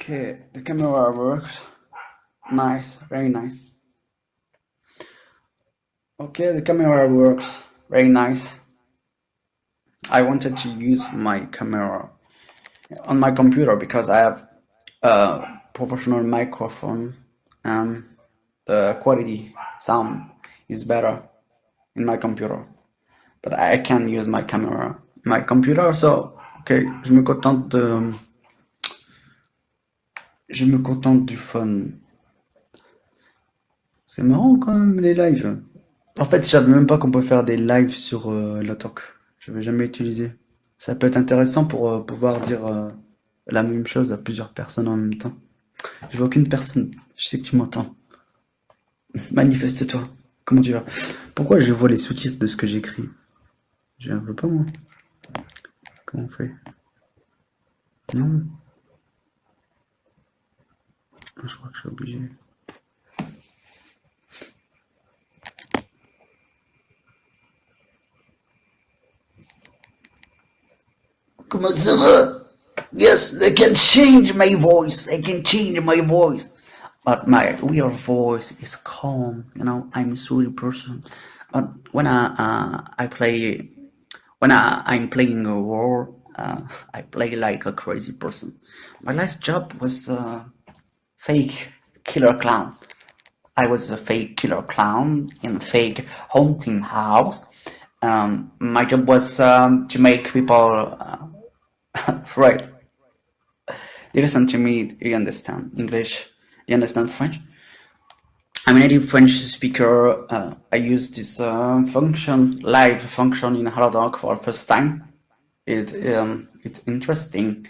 Okay, the camera works. Nice, very nice. Okay, the camera works. Very nice. I wanted to use my camera on my computer because I have a professional microphone and the quality sound is better in my computer. But I can use my camera, my computer, so okay, je me contente du fun. C'est marrant quand même les lives. En fait, je savais même pas qu'on peut faire des lives sur Lotok. Je n'avais jamais utilisé. Ça peut être intéressant pour pouvoir dire la même chose à plusieurs personnes en même temps. Je vois aucune personne. Je sais que tu m'entends. Manifeste-toi. Comment tu vas? Pourquoi je vois les sous-titres de ce que j'écris? Je ne veux pas moi. Comment on fait? Non. Je crois que je suis obligé. Comment ça va? Yes, they can change my voice. They can change my voice. But my real voice is calm. You know, I'm a sweet person. But when I play, when I'm playing a war, I play like a crazy person. My last job was fake killer clown. I was a fake killer clown in a fake haunting house. My job was to make people afraid. You listen to me, you understand English, you understand French. I'm a native French speaker. I use this live function in HelloDoc for the first time. It's interesting.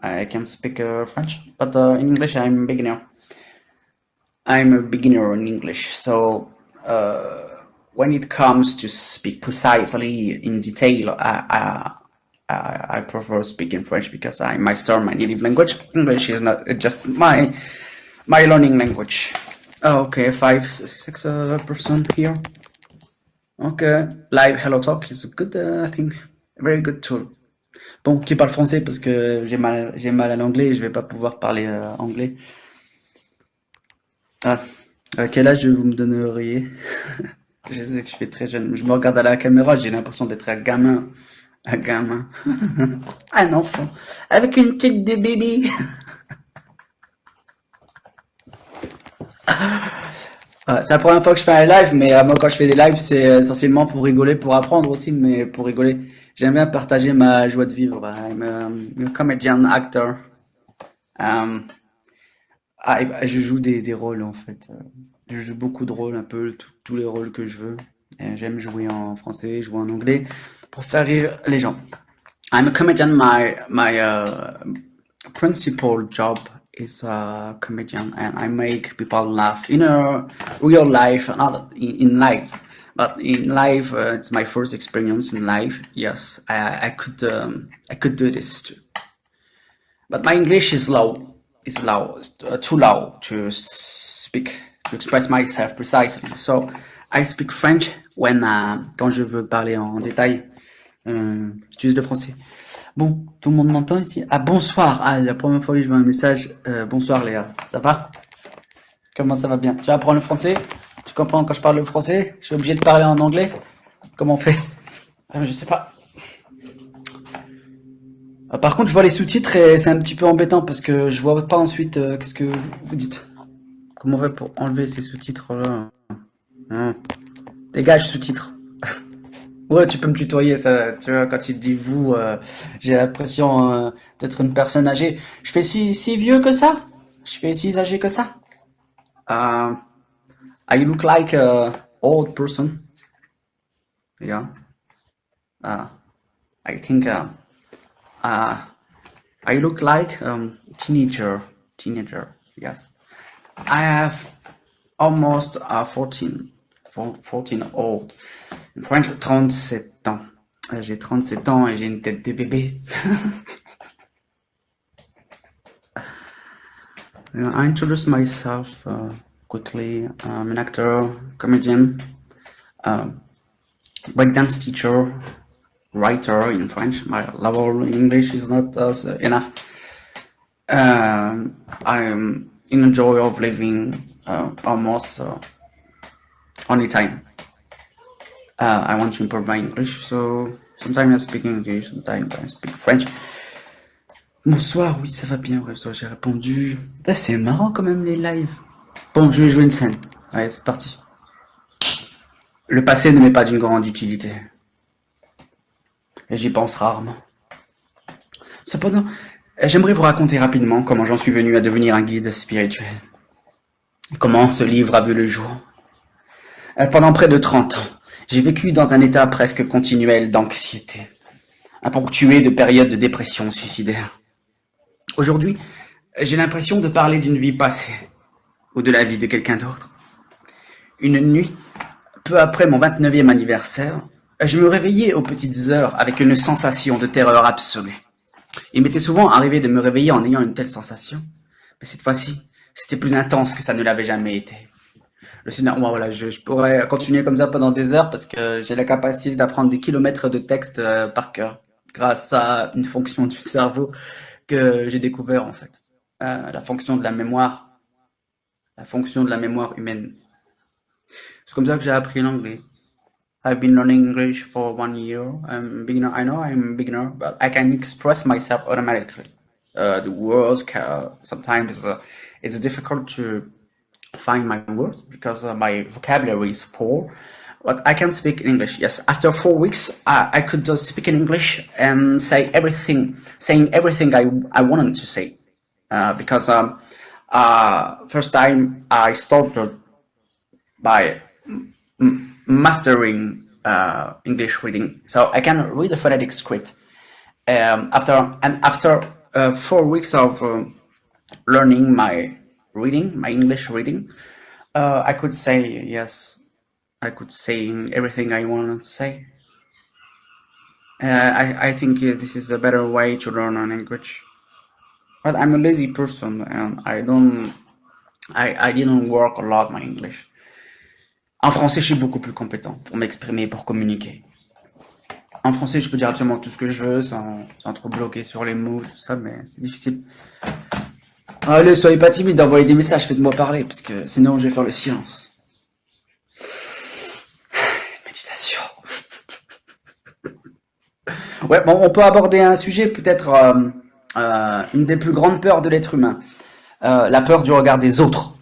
I can speak French, but in English I'm a beginner. I'm a beginner in English, so when it comes to speak precisely in detail, I prefer speaking French because I master my native language. English is not just my learning language. Oh, okay, 5-6% here. Okay, live Hello Talk is a good thing, a very good tool. Bon, qui parle français parce que j'ai mal à l'anglais et je vais pas pouvoir parler anglais. Ah, à quel âge vous me donneriez? Je sais que je suis très jeune. Je me regarde à la caméra, j'ai l'impression d'être un gamin. Un gamin. Un enfant. Avec une tête de bébé. C'est la première fois que je fais un live, mais moi quand je fais des lives, c'est essentiellement pour rigoler, pour apprendre aussi, mais pour rigoler. J'aime bien partager ma joie de vivre. I'm a comedian actor. Je joue des rôles en fait. Je joue beaucoup de rôles, un peu tous les rôles que je veux. J'aime jouer en français, jouer en anglais, pour faire rire les gens. I'm a comedian. My principal job is a comedian, and I make people laugh in a real life, not in life. But in life, it's my first experience in life. Yes, I could do this too. But my English is low. It's low, too low to speak, to express myself precisely. So I speak French when quand je veux parler en détail. J'utilise le français. Bon, tout le monde m'entend ici? Ah, bonsoir. Ah, la première fois que je vois un message. Bonsoir Léa, ça va? Comment ça va bien? Tu apprends le français? Tu comprends quand je parle le français? Je suis obligé de parler en anglais? Comment on fait? Je sais pas. Par contre, je vois les sous-titres et c'est un petit peu embêtant parce que je vois pas ensuite qu'est-ce que vous dites. Comment on fait pour enlever ces sous-titres là? Dégage sous-titres. Ouais, tu peux me tutoyer, ça, tu vois, quand tu te dis vous, j'ai l'impression d'être une personne âgée. Je fais si vieux que ça? Je fais si âgé que ça? I look like a old person. Yeah. I think I look like teenager. Teenager, yes. I have almost 14 old. In French, 37 ans. J'ai 37 ans et j'ai une tête de bébé. I introduce myself quickly. I'm an actor, comedian, breakdance teacher, writer in French. My level in English is not enough. I'm in the joy of living almost only time. I want to improve my English, so sometimes I speak English, sometimes I speak French. Bonsoir, oui, ça va bien, ouais, j'ai répondu. Putain, c'est marrant quand même les lives. Bon, je vais jouer une scène. Allez, c'est parti. Le passé ne m'est pas d'une grande utilité. Et j'y pense rarement. Cependant, j'aimerais vous raconter rapidement comment j'en suis venu à devenir un guide spirituel. Comment ce livre a vu le jour. Pendant près de 30 ans, j'ai vécu dans un état presque continuel d'anxiété, ponctué de périodes de dépression suicidaire. Aujourd'hui, j'ai l'impression de parler d'une vie passée, ou de la vie de quelqu'un d'autre. Une nuit, peu après mon 29e anniversaire, je me réveillais aux petites heures avec une sensation de terreur absolue. Il m'était souvent arrivé de me réveiller en ayant une telle sensation, mais cette fois-ci, c'était plus intense que ça ne l'avait jamais été. Le scénario, moi, voilà, je pourrais continuer comme ça pendant des heures parce que j'ai la capacité d'apprendre des kilomètres de texte par cœur, grâce à une fonction du cerveau que j'ai découvert en fait. La fonction de la mémoire humaine. C'est comme ça que j'ai appris l'anglais. I've been learning English for 1 year. I'm a beginner. I know I'm a beginner, but I can express myself automatically. The words, sometimes it's difficult to find my words because my vocabulary is poor. But I can speak English. Yes, after 4 weeks, I could speak in English and saying everything I wanted to say. Because first time I started by mastering English reading, so I can read the phonetic script. After 4 weeks of learning my English reading, I could say yes. I could say everything I wanted to say. I think this is a better way to learn a language. But I'm a lazy person and I didn't work a lot my English. En français, je suis beaucoup plus compétent pour m'exprimer, pour communiquer. En français, je peux dire absolument tout ce que je veux sans trop bloquer sur les mots, tout ça, mais c'est difficile. Allez, soyez pas timide, envoyez des messages, faites-moi parler, parce que sinon je vais faire le silence. Méditation. Ouais, bon, on peut aborder un sujet, peut-être une des plus grandes peurs de l'être humain. La peur du regard des autres.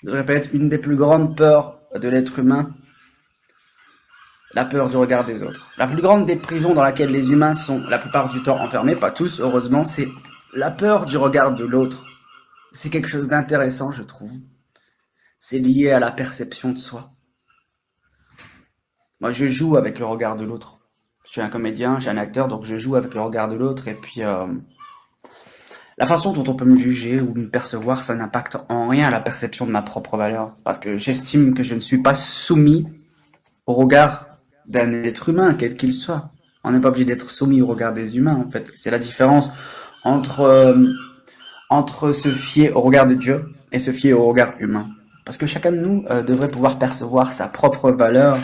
Je répète, une des plus grandes peurs de l'être humain, la peur du regard des autres. La plus grande des prisons dans laquelle les humains sont la plupart du temps enfermés, pas tous, heureusement, c'est la peur du regard de l'autre. C'est quelque chose d'intéressant, je trouve. C'est lié à la perception de soi. Moi, je joue avec le regard de l'autre. Je suis un comédien, je suis un acteur, donc je joue avec le regard de l'autre, et puis la façon dont on peut me juger ou me percevoir, ça n'impacte en rien la perception de ma propre valeur. Parce que j'estime que je ne suis pas soumis au regard d'un être humain, quel qu'il soit. On n'est pas obligé d'être soumis au regard des humains, en fait. C'est la différence entre se fier au regard de Dieu et se fier au regard humain. Parce que chacun de nous devrait pouvoir percevoir sa propre valeur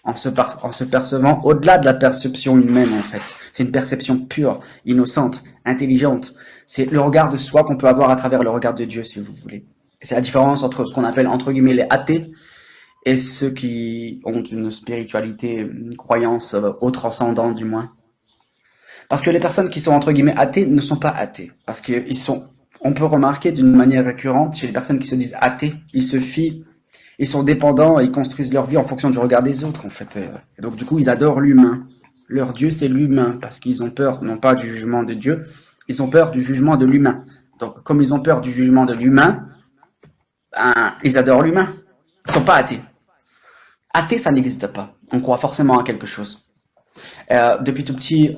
en se percevant au-delà de la perception humaine, en fait. C'est une perception pure, innocente, intelligente. C'est le regard de soi qu'on peut avoir à travers le regard de Dieu, si vous voulez. Et c'est la différence entre ce qu'on appelle, entre guillemets, les athées et ceux qui ont une spiritualité, une croyance au transcendant, du moins. Parce que les personnes qui sont, entre guillemets, athées ne sont pas athées. Parce que on peut remarquer d'une manière récurrente, chez les personnes qui se disent athées, ils sont dépendants et ils construisent leur vie en fonction du regard des autres, en fait. Et donc, du coup, ils adorent l'humain. Leur Dieu, c'est l'humain, parce qu'ils ont peur, non pas du jugement de Dieu, ils ont peur du jugement de l'humain. Donc, comme ils ont peur du jugement de l'humain, ben, ils adorent l'humain. Ils sont pas athées. Athée, ça n'existe pas. On croit forcément à quelque chose. Depuis tout petit,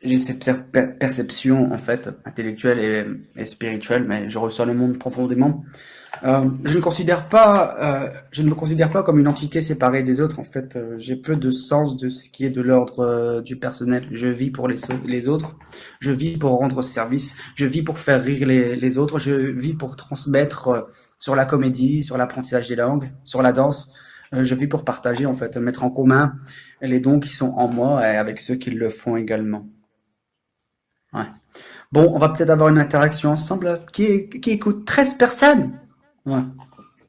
j'ai cette perception, en fait, intellectuelle et spirituelle, mais je reçois le monde profondément. Je ne me considère pas comme une entité séparée des autres. En fait, j'ai peu de sens de ce qui est de l'ordre du personnel. Je vis pour les autres. Je vis pour rendre service. Je vis pour faire rire les autres. Je vis pour transmettre sur la comédie, sur l'apprentissage des langues, sur la danse. Je vis pour partager, en fait, mettre en commun les dons qui sont en moi et avec ceux qui le font également. Ouais. Bon, on va peut-être avoir une interaction ensemble qui écoute 13 personnes. Ouais.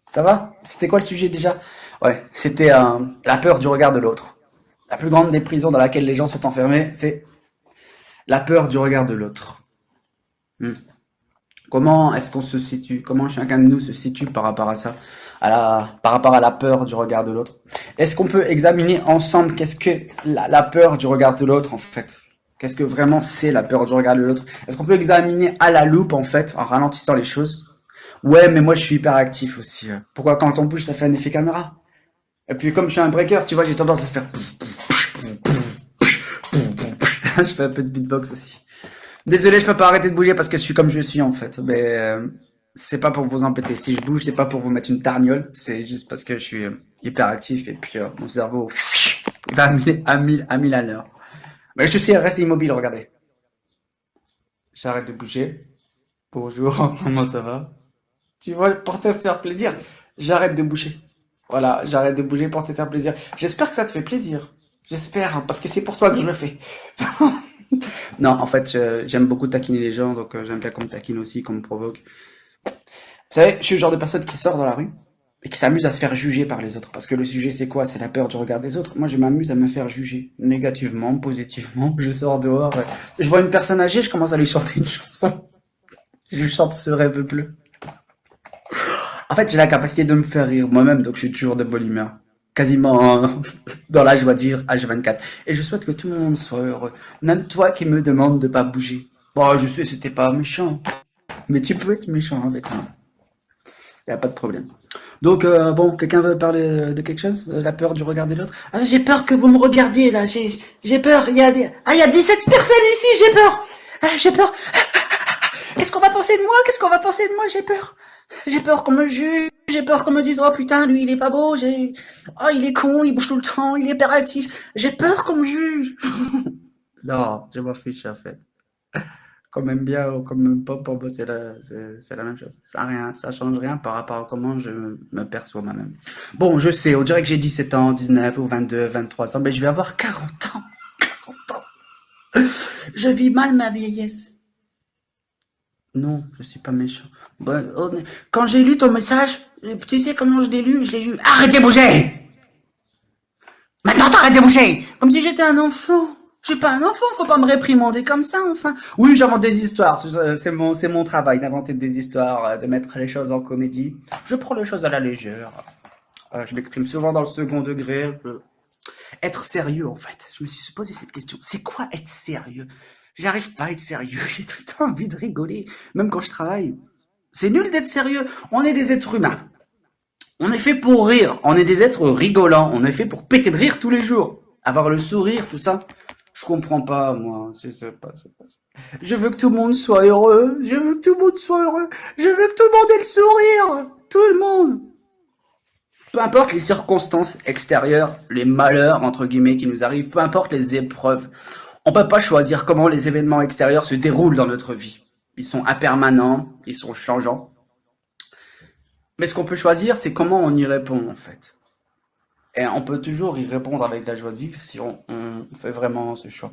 Ça va? C'était quoi le sujet déjà? Ouais, c'était la peur du regard de l'autre. La plus grande des prisons dans laquelle les gens sont enfermés, c'est la peur du regard de l'autre. Hmm. Comment est-ce qu'on se situe? Comment chacun de nous se situe par rapport à ça? Par rapport à la peur du regard de l'autre? Est-ce qu'on peut examiner ensemble qu'est-ce que la peur du regard de l'autre en fait? Qu'est-ce que vraiment c'est la peur du regard de l'autre? Est-ce qu'on peut examiner à la loupe en fait, en ralentissant les choses? Ouais, mais moi je suis hyper actif aussi. Pourquoi quand on bouge ça fait un effet caméra? Et puis comme je suis un breaker, tu vois, j'ai tendance à faire je fais un peu de beatbox aussi. Désolé, je peux pas arrêter de bouger parce que je suis comme je suis en fait. Mais c'est pas pour vous embêter. Si je bouge, c'est pas pour vous mettre une tarniole. C'est juste parce que je suis hyper actif et puis mon cerveau il va à 1000 à l'heure. Mais je sais, reste immobile, regardez. J'arrête de bouger. Bonjour, comment ça va? Tu vois, pour te faire plaisir, j'arrête de bouger. Voilà, j'arrête de bouger pour te faire plaisir. J'espère que ça te fait plaisir. J'espère, hein, parce que c'est pour toi que je le fais. Non, en fait, j'aime beaucoup taquiner les gens, donc j'aime bien qu'on me taquine aussi, qu'on me provoque. Vous savez, je suis le genre de personne qui sort dans la rue et qui s'amuse à se faire juger par les autres. Parce que le sujet, c'est quoi? C'est la peur du regard des autres. Moi, je m'amuse à me faire juger. Négativement, positivement. Je sors dehors. Je vois une personne âgée, je commence à lui chanter une chanson. Je lui chante Ce rêve bleu. En fait, j'ai la capacité de me faire rire moi-même, donc je suis toujours de bonne humeur. Quasiment dans la joie de vivre H24. Et je souhaite que tout le monde soit heureux. Même toi qui me demandes de pas bouger. Bon, je sais, c'était pas méchant. Mais tu peux être méchant avec moi. Y a pas de problème. Donc, bon, quelqu'un veut parler de quelque chose? La peur du regard de l'autre? Ah, j'ai peur que vous me regardiez, là. J'ai peur. Il y a 17 personnes ici, j'ai peur. Ah, j'ai peur. Qu'est-ce qu'on va penser de moi? Qu'est-ce qu'on va penser de moi? J'ai peur. J'ai peur qu'on me juge. J'ai peur qu'on me dise, oh putain, lui, il est pas beau. Oh, il est con, il bouge tout le temps, il est hyperactif. J'ai peur qu'on me juge. Non, je m'en fiche, en fait. Comme même bien ou comme même pas, pour moi, c'est la même chose. Ça change rien par rapport à comment je me perçois moi-même. Bon, je sais, on dirait que j'ai 17 ans, 19 ou 22, 23 ans, mais je vais avoir 40 ans. 40 ans. Je vis mal ma vieillesse. Non, je suis pas méchant. Bon, quand j'ai lu ton message, tu sais comment je l'ai lu? Je l'ai lu. Arrêtez de bouger! Maintenant, arrêtez de bouger! Comme si j'étais un enfant. Je suis pas un enfant, faut pas me réprimander comme ça, enfin. Oui, j'invente des histoires, c'est mon travail d'inventer des histoires, de mettre les choses en comédie. Je prends les choses à la légère. Je m'exprime souvent dans le second degré. Être sérieux, en fait. Je me suis posé cette question. C'est quoi être sérieux? J'arrive pas à être sérieux. J'ai tout le temps envie de rigoler, même quand je travaille. C'est nul d'être sérieux. On est des êtres humains. On est fait pour rire. On est des êtres rigolants. On est fait pour péter de rire tous les jours. Avoir le sourire, tout ça. Je comprends pas, moi. Je sais pas, Je veux que tout le monde soit heureux. Je veux que tout le monde soit heureux. Je veux que tout le monde ait le sourire. Tout le monde. Peu importe les circonstances extérieures, les malheurs, entre guillemets, qui nous arrivent, peu importe les épreuves, on peut pas choisir comment les événements extérieurs se déroulent dans notre vie. Ils sont impermanents, ils sont changeants. Mais ce qu'on peut choisir, c'est comment on y répond, en fait. Et on peut toujours y répondre avec la joie de vivre si on fait vraiment ce choix.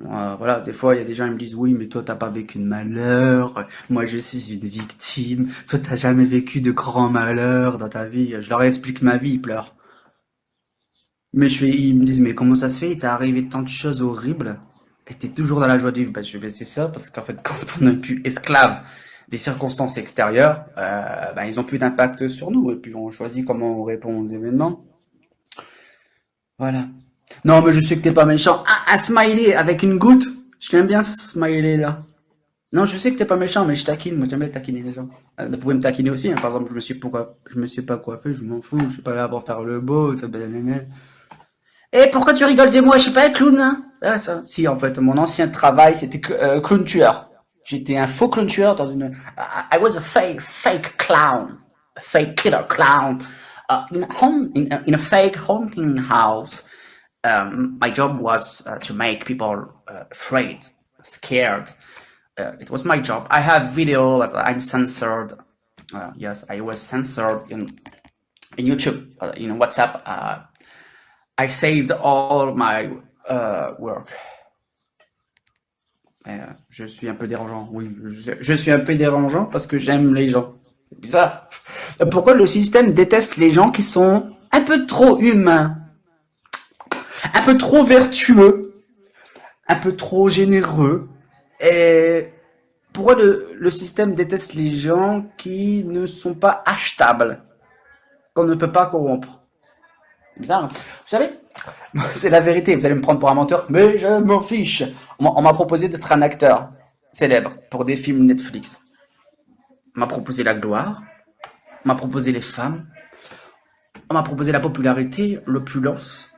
Voilà, des fois, il y a des gens qui me disent, oui, mais toi, t'as pas vécu de malheur. Moi, je suis une victime. Toi, t'as jamais vécu de grands malheurs dans ta vie. Je leur explique ma vie, ils pleurent. Ils me disent, mais comment ça se fait? Il t'est arrivé tant de choses horribles et t'es toujours dans la joie de vivre. Bah, je vais laisser ça parce qu'en fait, quand on n'est plus esclave des circonstances extérieures, bah, ils ont plus d'impact sur nous et puis on choisit comment on répond aux événements. Voilà. Non, mais je sais que t'es pas méchant. Ah, un smiley avec une goutte. Je l'aime bien ce smiley là. Non, je sais que t'es pas méchant, mais je taquine. Moi, j'aime bien taquiner les gens. Vous pouvez me taquiner aussi, hein. Par exemple, je me suis pas coiffé, je m'en fous. Je suis pas là pour faire le beau. Eh, pourquoi tu rigoles de moi? Je suis pas un clown, hein? Ah, ça. Si, en fait, mon ancien travail, c'était clown tueur. J'étais un faux clown tueur dans une. I was a fake clown, a fake killer clown, in a fake haunting house. My job was to make people afraid, scared. It was my job. I have video, but I'm censored. Yes, I was censored in YouTube, in WhatsApp. I saved all my work. Je suis un peu dérangeant, oui. Je suis un peu dérangeant parce que j'aime les gens. C'est bizarre. Pourquoi le système déteste les gens qui sont un peu trop humains, un peu trop vertueux, un peu trop généreux? Et pourquoi le système déteste les gens qui ne sont pas achetables, qu'on ne peut pas corrompre? C'est bizarre, hein. Vous savez, c'est la vérité. Vous allez me prendre pour un menteur, mais je m'en fiche. On m'a proposé d'être un acteur célèbre pour des films Netflix. On m'a proposé la gloire, on m'a proposé les femmes, on m'a proposé la popularité, l'opulence,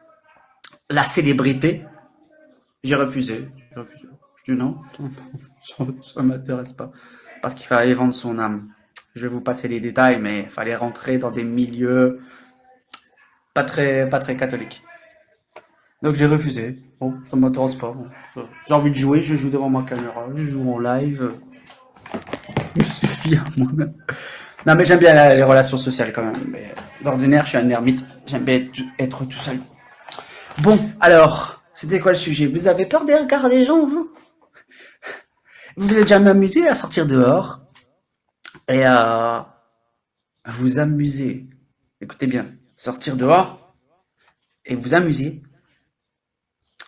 la célébrité. J'ai refusé. J'ai refusé. Je dis non, ça m'intéresse pas. Parce qu'il fallait vendre son âme. Je vais vous passer les détails, mais il fallait rentrer dans des milieux pas très catholiques. Donc j'ai refusé. Bon, ça m'intéresse pas. Bon, j'ai envie de jouer, je joue devant ma caméra, je joue en live. Je me suffit à moi-même. Non, mais j'aime bien les relations sociales quand même. Mais d'ordinaire, je suis un ermite. J'aime bien être tout seul. Bon, alors, c'était quoi le sujet? Vous avez peur des regards des gens, vous? Vous vous êtes jamais amusé à sortir dehors et à vous amuser? Écoutez bien, sortir dehors et vous amuser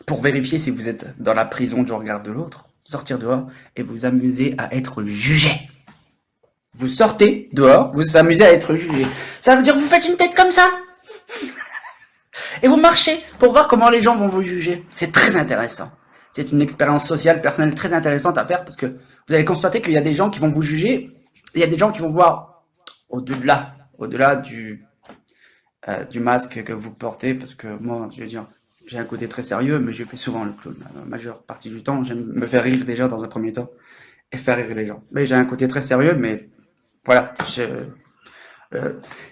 pour vérifier si vous êtes dans la prison du regard de l'autre. Sortir dehors et vous amuser à être jugé. Vous sortez dehors, vous vous amusez à être jugé. Ça veut dire que vous faites une tête comme ça et vous marchez pour voir comment les gens vont vous juger. C'est très intéressant. C'est une expérience sociale, personnelle très intéressante à faire parce que vous allez constater qu'il y a des gens qui vont vous juger. Il y a des gens qui vont voir au-delà du masque que vous portez, parce que moi, je veux dire, j'ai un côté très sérieux, mais je fais souvent le clown. La majeure partie du temps, j'aime me faire rire déjà dans un premier temps et faire rire les gens. Mais j'ai un côté très sérieux, mais voilà,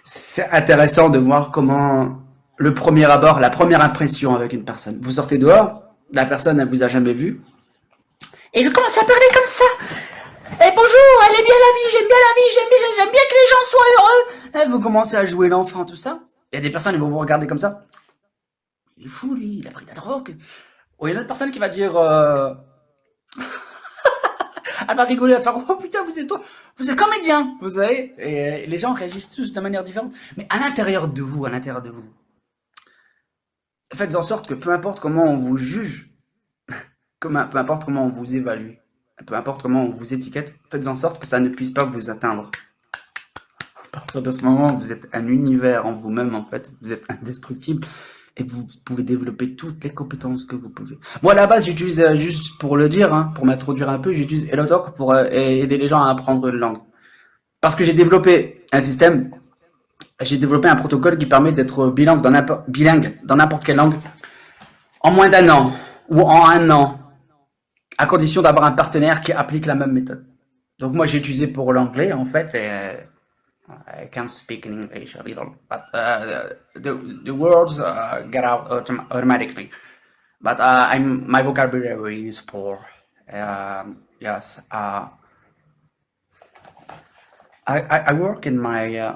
c'est intéressant de voir comment le premier abord, la première impression avec une personne. Vous sortez dehors, la personne, elle vous a jamais vu, et vous commencez à parler comme ça. Et bonjour, elle est bien la vie, j'aime bien que les gens soient heureux. Et vous commencez à jouer l'enfant, tout ça. Il y a des personnes qui vont vous regarder comme ça. Il est fou, lui, il a pris de la drogue. Ou il y a une autre personne qui va dire, elle va rigoler, elle va faire, oh putain, vous êtes comédien, vous savez. Et les gens réagissent tous de manière différente. Mais à l'intérieur de vous, faites en sorte que peu importe comment on vous juge, peu importe comment on vous évalue, peu importe comment on vous étiquette, faites en sorte que ça ne puisse pas vous atteindre. À partir de ce moment, vous êtes un univers en vous-même, en fait. Vous êtes indestructible et vous pouvez développer toutes les compétences que vous pouvez. Moi, à la base, j'utilise, juste pour le dire, hein, pour m'introduire un peu, j'utilise HelloTalk pour aider les gens à apprendre une langue. Parce que j'ai développé un protocole qui permet d'être bilingue dans n'importe quelle langue en moins d'un an ou en un an, à condition d'avoir un partenaire qui applique la même méthode. Donc moi j'ai utilisé pour l'anglais en fait, I can't speak in English a little, but the words get out automatically. But my vocabulary is poor. Yes, I work in my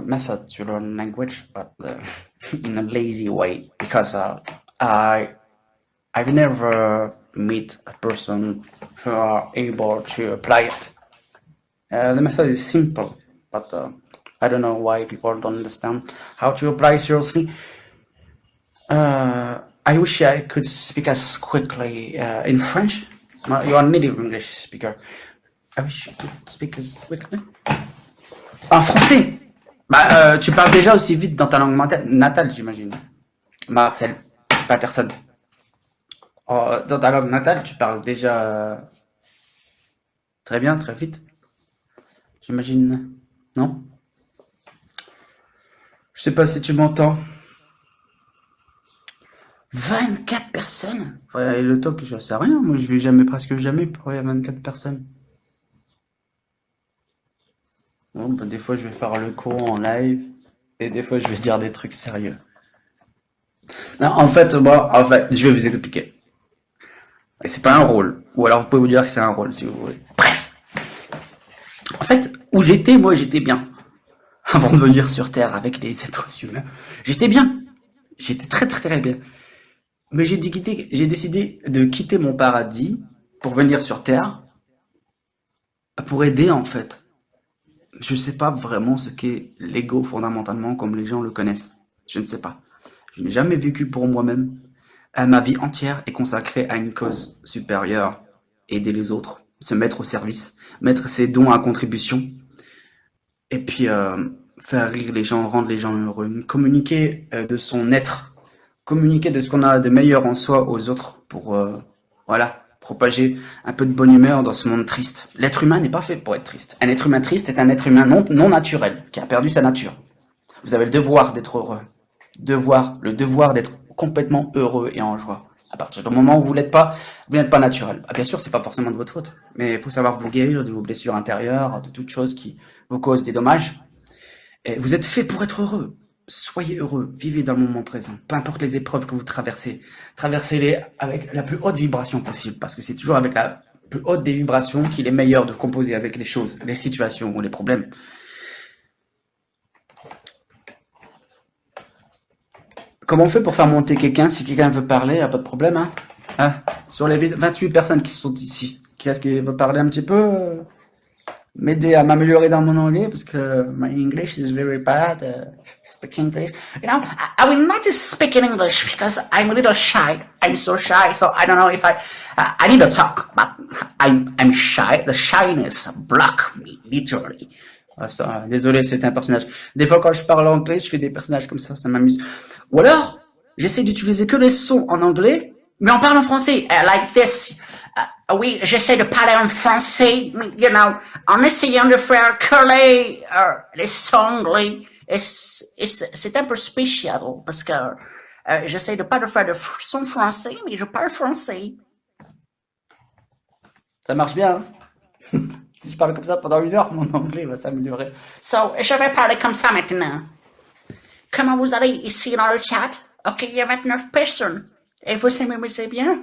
method to learn language, but in a lazy way because I've never met a person who are able to apply it. The method is simple, but I don't know why people don't understand how to apply it seriously. I wish I could speak as quickly in French. You are a native English speaker. I wish you could speak as quickly. En français, tu parles déjà aussi vite dans ta langue natale, j'imagine. Marcel Patterson. Oh, dans ta langue natale, tu parles déjà très bien, très vite. J'imagine. Non? Je sais pas si tu m'entends. 24 personnes? Ouais, le talk, je sais rien. Moi, je vais jamais, presque jamais pour 24 personnes. Bon, bah, des fois, je vais faire le con en live. Et des fois, je vais dire des trucs sérieux. Non, en fait, je vais vous expliquer. Et c'est pas un rôle. Ou alors, vous pouvez vous dire que c'est un rôle, si vous voulez. Bref. En fait, où j'étais, moi, j'étais bien. Avant de venir sur Terre avec les êtres humains. J'étais bien. J'étais très, très, très bien. Mais j'ai décidé de quitter mon paradis pour venir sur Terre, pour aider en fait. Je ne sais pas vraiment ce qu'est l'ego fondamentalement comme les gens le connaissent. Je ne sais pas. Je n'ai jamais vécu pour moi-même. Ma vie entière est consacrée à une cause supérieure, aider les autres, se mettre au service, mettre ses dons à contribution, et puis faire rire les gens, rendre les gens heureux, communiquer de son être, communiquer de ce qu'on a de meilleur en soi aux autres pour voilà, propager un peu de bonne humeur dans ce monde triste. L'être humain n'est pas fait pour être triste. Un être humain triste est un être humain non naturel, qui a perdu sa nature. Vous avez le devoir d'être heureux. Le devoir d'être complètement heureux et en joie. À partir du moment où vous l'êtes pas, vous n'êtes pas naturel. Ah, bien sûr, c'est pas forcément de votre faute, mais il faut savoir vous guérir de vos blessures intérieures, de toutes choses qui vous causent des dommages. Et vous êtes fait pour être heureux. Soyez heureux, vivez dans le moment présent. Peu importe les épreuves que vous traversez, traversez-les avec la plus haute vibration possible, parce que c'est toujours avec la plus haute des vibrations qu'il est meilleur de composer avec les choses, les situations ou les problèmes. Comment on fait pour faire monter quelqu'un? Si quelqu'un veut parler, y a pas de problème, hein? Hein? Sur les 28 personnes qui sont ici, qui est-ce qui veut parler un petit peu? M'aider à m'améliorer dans mon anglais parce que my English is very bad. Speak English. You know, I will not speak in English because I'm a little shy. I'm so shy, so I don't know if I need to talk, but I'm shy. The shyness block me literally. Ah, ça, désolé, c'est un personnage. Des fois, quand je parle anglais, je fais des personnages comme ça m'amuse. Ou alors, j'essaie d'utiliser que les sons en anglais, mais on parle en français, like this. Oui, j'essaie de parler en français, you know, en essayant de faire coller les sons anglais. C'est un peu spécial parce que j'essaie de pas de faire de son français, mais je parle français. Ça marche bien, hein? Si je parle comme ça pendant 1 heure, mon anglais va s'améliorer. So, je vais parler comme ça maintenant. Comment vous allez ici dans le chat? Ok, il y a 29 personnes. Et vous m'amusez bien?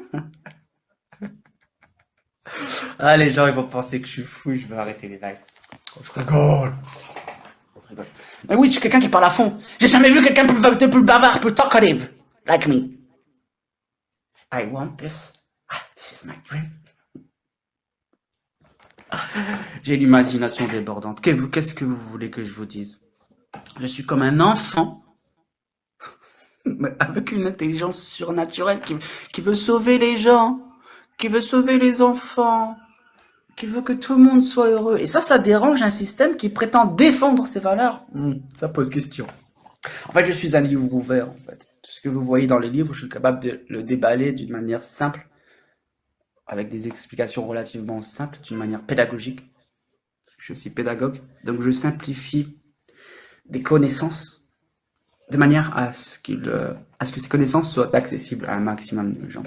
Ah, les gens, ils vont penser que je suis fou, je vais arrêter les lives. Oh, je rigole. Je rigole. Mais oui, je suis quelqu'un qui parle à fond. J'ai jamais vu quelqu'un plus bavard, plus talkative, like me. I want this. This is my dream. J'ai l'imagination débordante. Qu'est-ce que vous voulez que je vous dise? Je suis comme un enfant, mais avec une intelligence surnaturelle qui veut sauver les gens, qui veut sauver les enfants, qui veut que tout le monde soit heureux. Et ça dérange un système qui prétend défendre ses valeurs. Ça pose question. En fait, je suis un livre ouvert, en fait. Tout ce que vous voyez dans les livres, je suis capable de le déballer d'une manière simple, avec des explications relativement simples, d'une manière pédagogique. Je suis aussi pédagogue, donc je simplifie des connaissances de manière à ce que ces connaissances soient accessibles à un maximum de gens.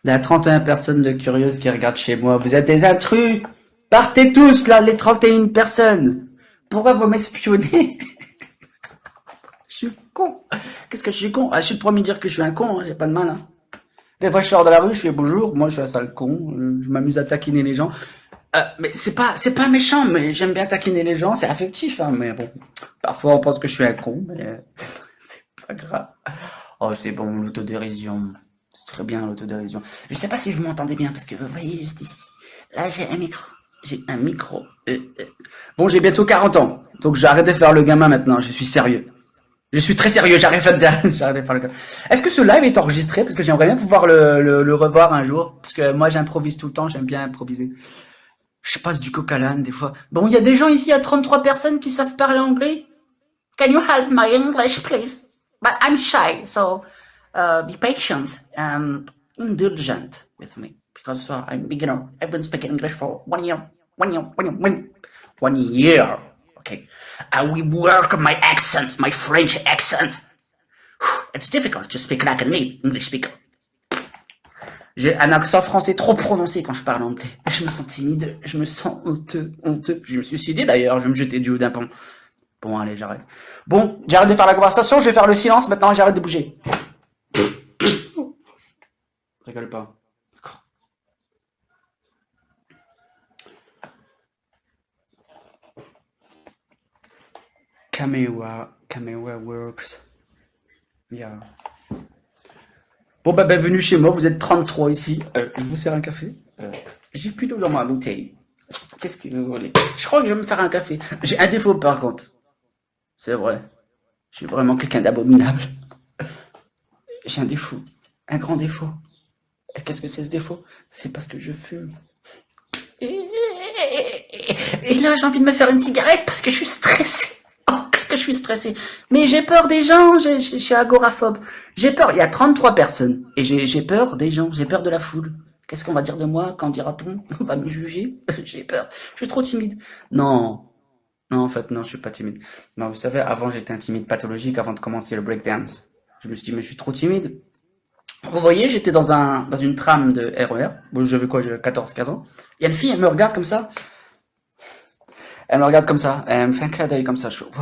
Il y a 31 personnes de curieuses qui regardent chez moi. Vous êtes des intrus! Partez tous, là, les 31 personnes! Pourquoi vous m'espionnez? Je suis con! Qu'est-ce que je suis con? Ah, je suis le premier à dire que je suis un con, hein, j'ai pas de mal, hein. Des fois, je sors de la rue, je fais bonjour, moi je suis un sale con, je m'amuse à taquiner les gens. Mais c'est pas méchant, mais j'aime bien taquiner les gens, c'est affectif, hein, mais bon. Parfois on pense que je suis un con, mais c'est pas grave. Oh, c'est bon, l'autodérision. C'est très bien l'autodérision. Je sais pas si vous m'entendez bien, parce que vous voyez juste ici. Là, j'ai un micro. J'ai un micro. Bon, j'ai bientôt 40 ans, donc j'arrête de faire le gamin maintenant, je suis sérieux. Je suis très sérieux, j'arrête de faire le gamin. Est-ce que ce live est enregistré? Parce que j'aimerais bien pouvoir le revoir un jour, parce que moi j'improvise tout le temps, j'aime bien improviser. Je passe du coq à l'âne des fois. Bon, il y a des gens ici, il y a 33 personnes qui savent parler anglais. Can you help my English, please? But I'm shy, so be patient and indulgent with me because I'm beginner. I've been speaking English for 1 year. 1 year, 1 year, 1 year. Okay, I will work on my accent, my French accent. It's difficult to speak like a native English speaker. J'ai un accent français trop prononcé quand je parle anglais. Je me sens timide, je me sens honteux. Je me suis suicidé d'ailleurs, je vais me jeter du haut d'un pont. Bon, allez, j'arrête. Bon, j'arrête de faire la conversation, je vais faire le silence maintenant, j'arrête de bouger. Rigole pas. D'accord. Camera works. Il y a- Bon, bah, bienvenue chez moi, vous êtes 33 ici. Je vous sers un café. J'ai plus d'eau dans ma bouteille. Qu'est-ce que vous voulez? Je crois que je vais me faire un café. J'ai un défaut par contre. C'est vrai. Je suis vraiment quelqu'un d'abominable. J'ai un défaut. Un grand défaut. Et qu'est-ce que c'est ce défaut? C'est parce que je fume. Et là, j'ai envie de me faire une cigarette parce que je suis stressé. Oh, qu'est-ce que je suis stressé. Mais j'ai peur des gens, je suis agoraphobe. J'ai peur, il y a 33 personnes. Et j'ai peur des gens, j'ai peur de la foule. Qu'est-ce qu'on va dire de moi? Qu'en dira-t-on? On va me juger? J'ai peur. Je suis trop timide. Non. Non, en fait, non, je suis pas timide. Non, vous savez, avant, j'étais un timide pathologique avant de commencer le breakdance. Je me suis dit, mais je suis trop timide. Vous voyez, j'étais dans une tram de RER. Bon, j'avais quoi? J'avais 14, 15 ans. Il y a une fille, elle me regarde comme ça. Elle me regarde comme ça. Elle me fait un clin d'œil comme ça. Je fais, oh.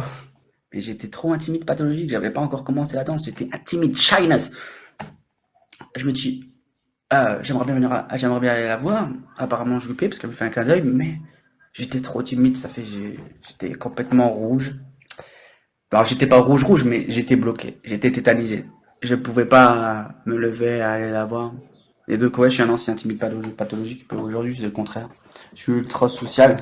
Mais j'étais trop un timide pathologique. J'avais pas encore commencé la danse. J'étais un timide shyness. Je me dis, j'aimerais bien aller la voir. Apparemment, je lui paie parce qu'elle me fait un clin d'œil, mais j'étais trop timide. J'étais complètement rouge. Alors, j'étais pas rouge rouge, mais j'étais bloqué. J'étais tétanisé. Je pouvais pas me lever à aller la voir. Et donc, ouais, je suis un ancien timide pathologique. Aujourd'hui, c'est le contraire. Je suis ultra social.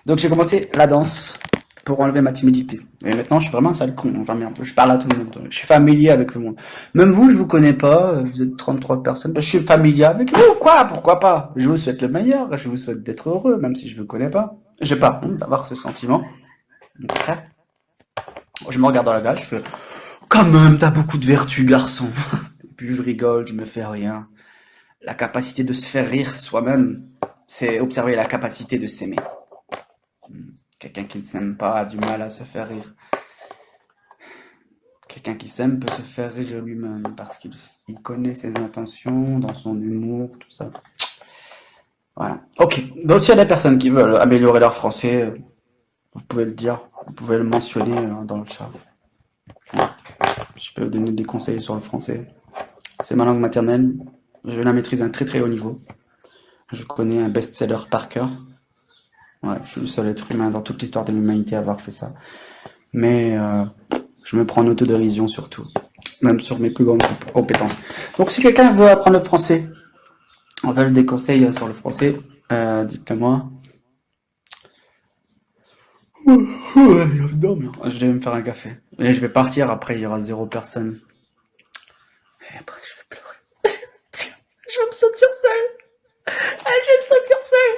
Donc, j'ai commencé la danse pour enlever ma timidité. Et maintenant, je suis vraiment un sale con. Enfin, merde, je parle à tout le monde. Je suis familier avec tout le monde. Même vous, je vous connais pas. Vous êtes 33 personnes. Ben, je suis familier avec vous. Quoi? Pourquoi pas? Je vous souhaite le meilleur. Je vous souhaite d'être heureux, même si je vous connais pas. J'ai pas honte d'avoir ce sentiment. Au contraire. Je me regarde dans la glace, je fais quand même, t'as beaucoup de vertus, garçon. Et puis je rigole, je me fais rien. La capacité de se faire rire soi-même, c'est observer la capacité de s'aimer. Quelqu'un qui ne s'aime pas a du mal à se faire rire. Quelqu'un qui s'aime peut se faire rire lui-même parce qu'il connaît ses intentions, dans son humour, tout ça. Voilà. Ok. Donc s'il y a des personnes qui veulent améliorer leur français, vous pouvez le dire, vous pouvez le mentionner dans le chat. Je peux vous donner des conseils sur le français. C'est ma langue maternelle. Je la maîtrise à un très très haut niveau. Je connais un best-seller par cœur. Ouais, je suis le seul être humain dans toute l'histoire de l'humanité à avoir fait ça. Mais je me prends en autodérision surtout. Même sur mes plus grandes compétences. Donc si quelqu'un veut apprendre le français, on veut des conseils sur le français, dites-moi. J'ai envie de dormir. Je vais me faire un café. Et je vais partir, après il y aura 0 personne. Et après je vais pleurer. Je vais me sentir seule. Je vais me sentir seule.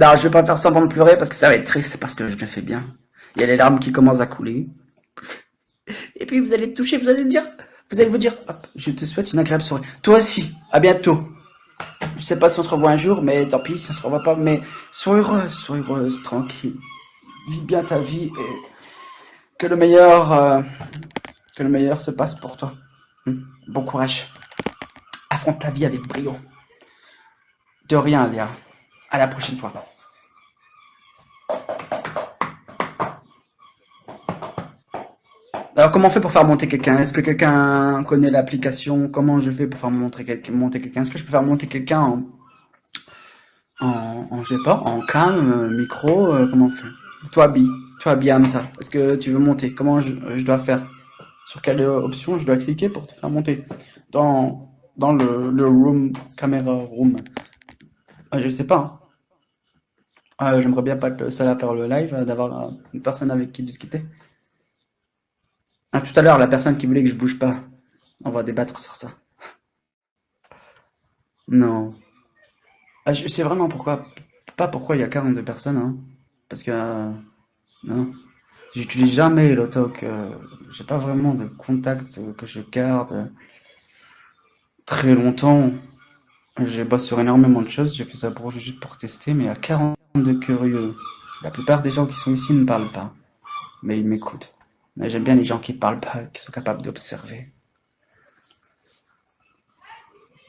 Non, je vais pas faire semblant de pleurer parce que ça va être triste, parce que je le fais bien. Il y a les larmes qui commencent à couler. Et puis vous allez toucher, vous allez vous dire, hop, je te souhaite une agréable soirée. Toi aussi, à bientôt. Je sais pas si on se revoit un jour, mais tant pis si on se revoit pas. Mais sois heureuse, tranquille. Vis bien ta vie et que le meilleur se passe pour toi. Bon courage. Affronte ta vie avec brio. De rien, Léa. À la prochaine fois. Alors, comment on fait pour faire monter quelqu'un? Est-ce que quelqu'un connaît l'application? Comment je fais pour faire monter quelqu'un? Est-ce que je peux faire monter quelqu'un je sais pas, en cam, micro? Comment on fait? Toi, Bi Hamza, est-ce que tu veux monter? Comment je dois faire? Sur quelle option je dois cliquer pour te faire monter? Dans le room, caméra room. Je sais pas, hein. J'aimerais bien pas être le seul à faire le live, d'avoir une personne avec qui discuter. Ah, tout à l'heure, la personne qui voulait que je bouge pas. On va débattre sur ça. Non. Je sais vraiment pourquoi. Pas pourquoi il y a 42 personnes, hein. Parce que, non. J'utilise jamais l'autoc. J'ai pas vraiment de contact que je garde très longtemps. Je bosse sur énormément de choses. J'ai fait ça juste pour tester, mais il y a 42 curieux. La plupart des gens qui sont ici ne parlent pas, mais ils m'écoutent. J'aime bien les gens qui parlent pas, qui sont capables d'observer.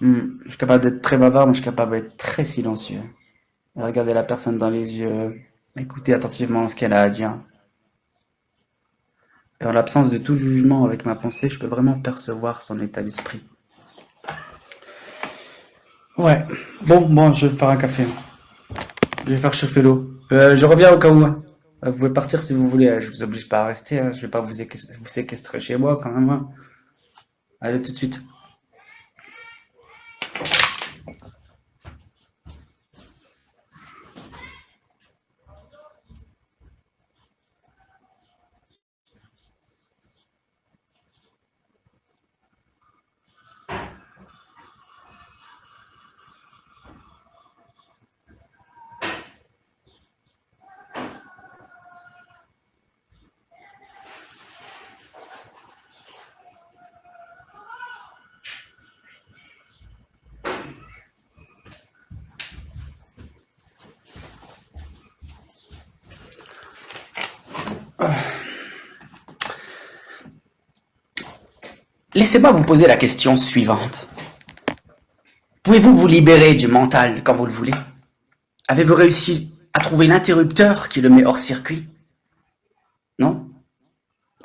Je suis capable d'être très bavard, mais je suis capable d'être très silencieux. Et regarder la personne dans les yeux, écouter attentivement ce qu'elle a à dire. Et en l'absence de tout jugement avec ma pensée, je peux vraiment percevoir son état d'esprit. Ouais. Bon, je vais faire un café. Je vais faire chauffer l'eau. Je reviens au cas où. Vous pouvez partir si vous voulez, je vous oblige pas à rester, hein. Je vais pas vous séquestrer chez moi quand même, hein. Allez, tout de suite. Laissez-moi vous poser la question suivante. Pouvez-vous vous libérer du mental quand vous le voulez? Avez-vous réussi à trouver l'interrupteur qui le met hors circuit? Non?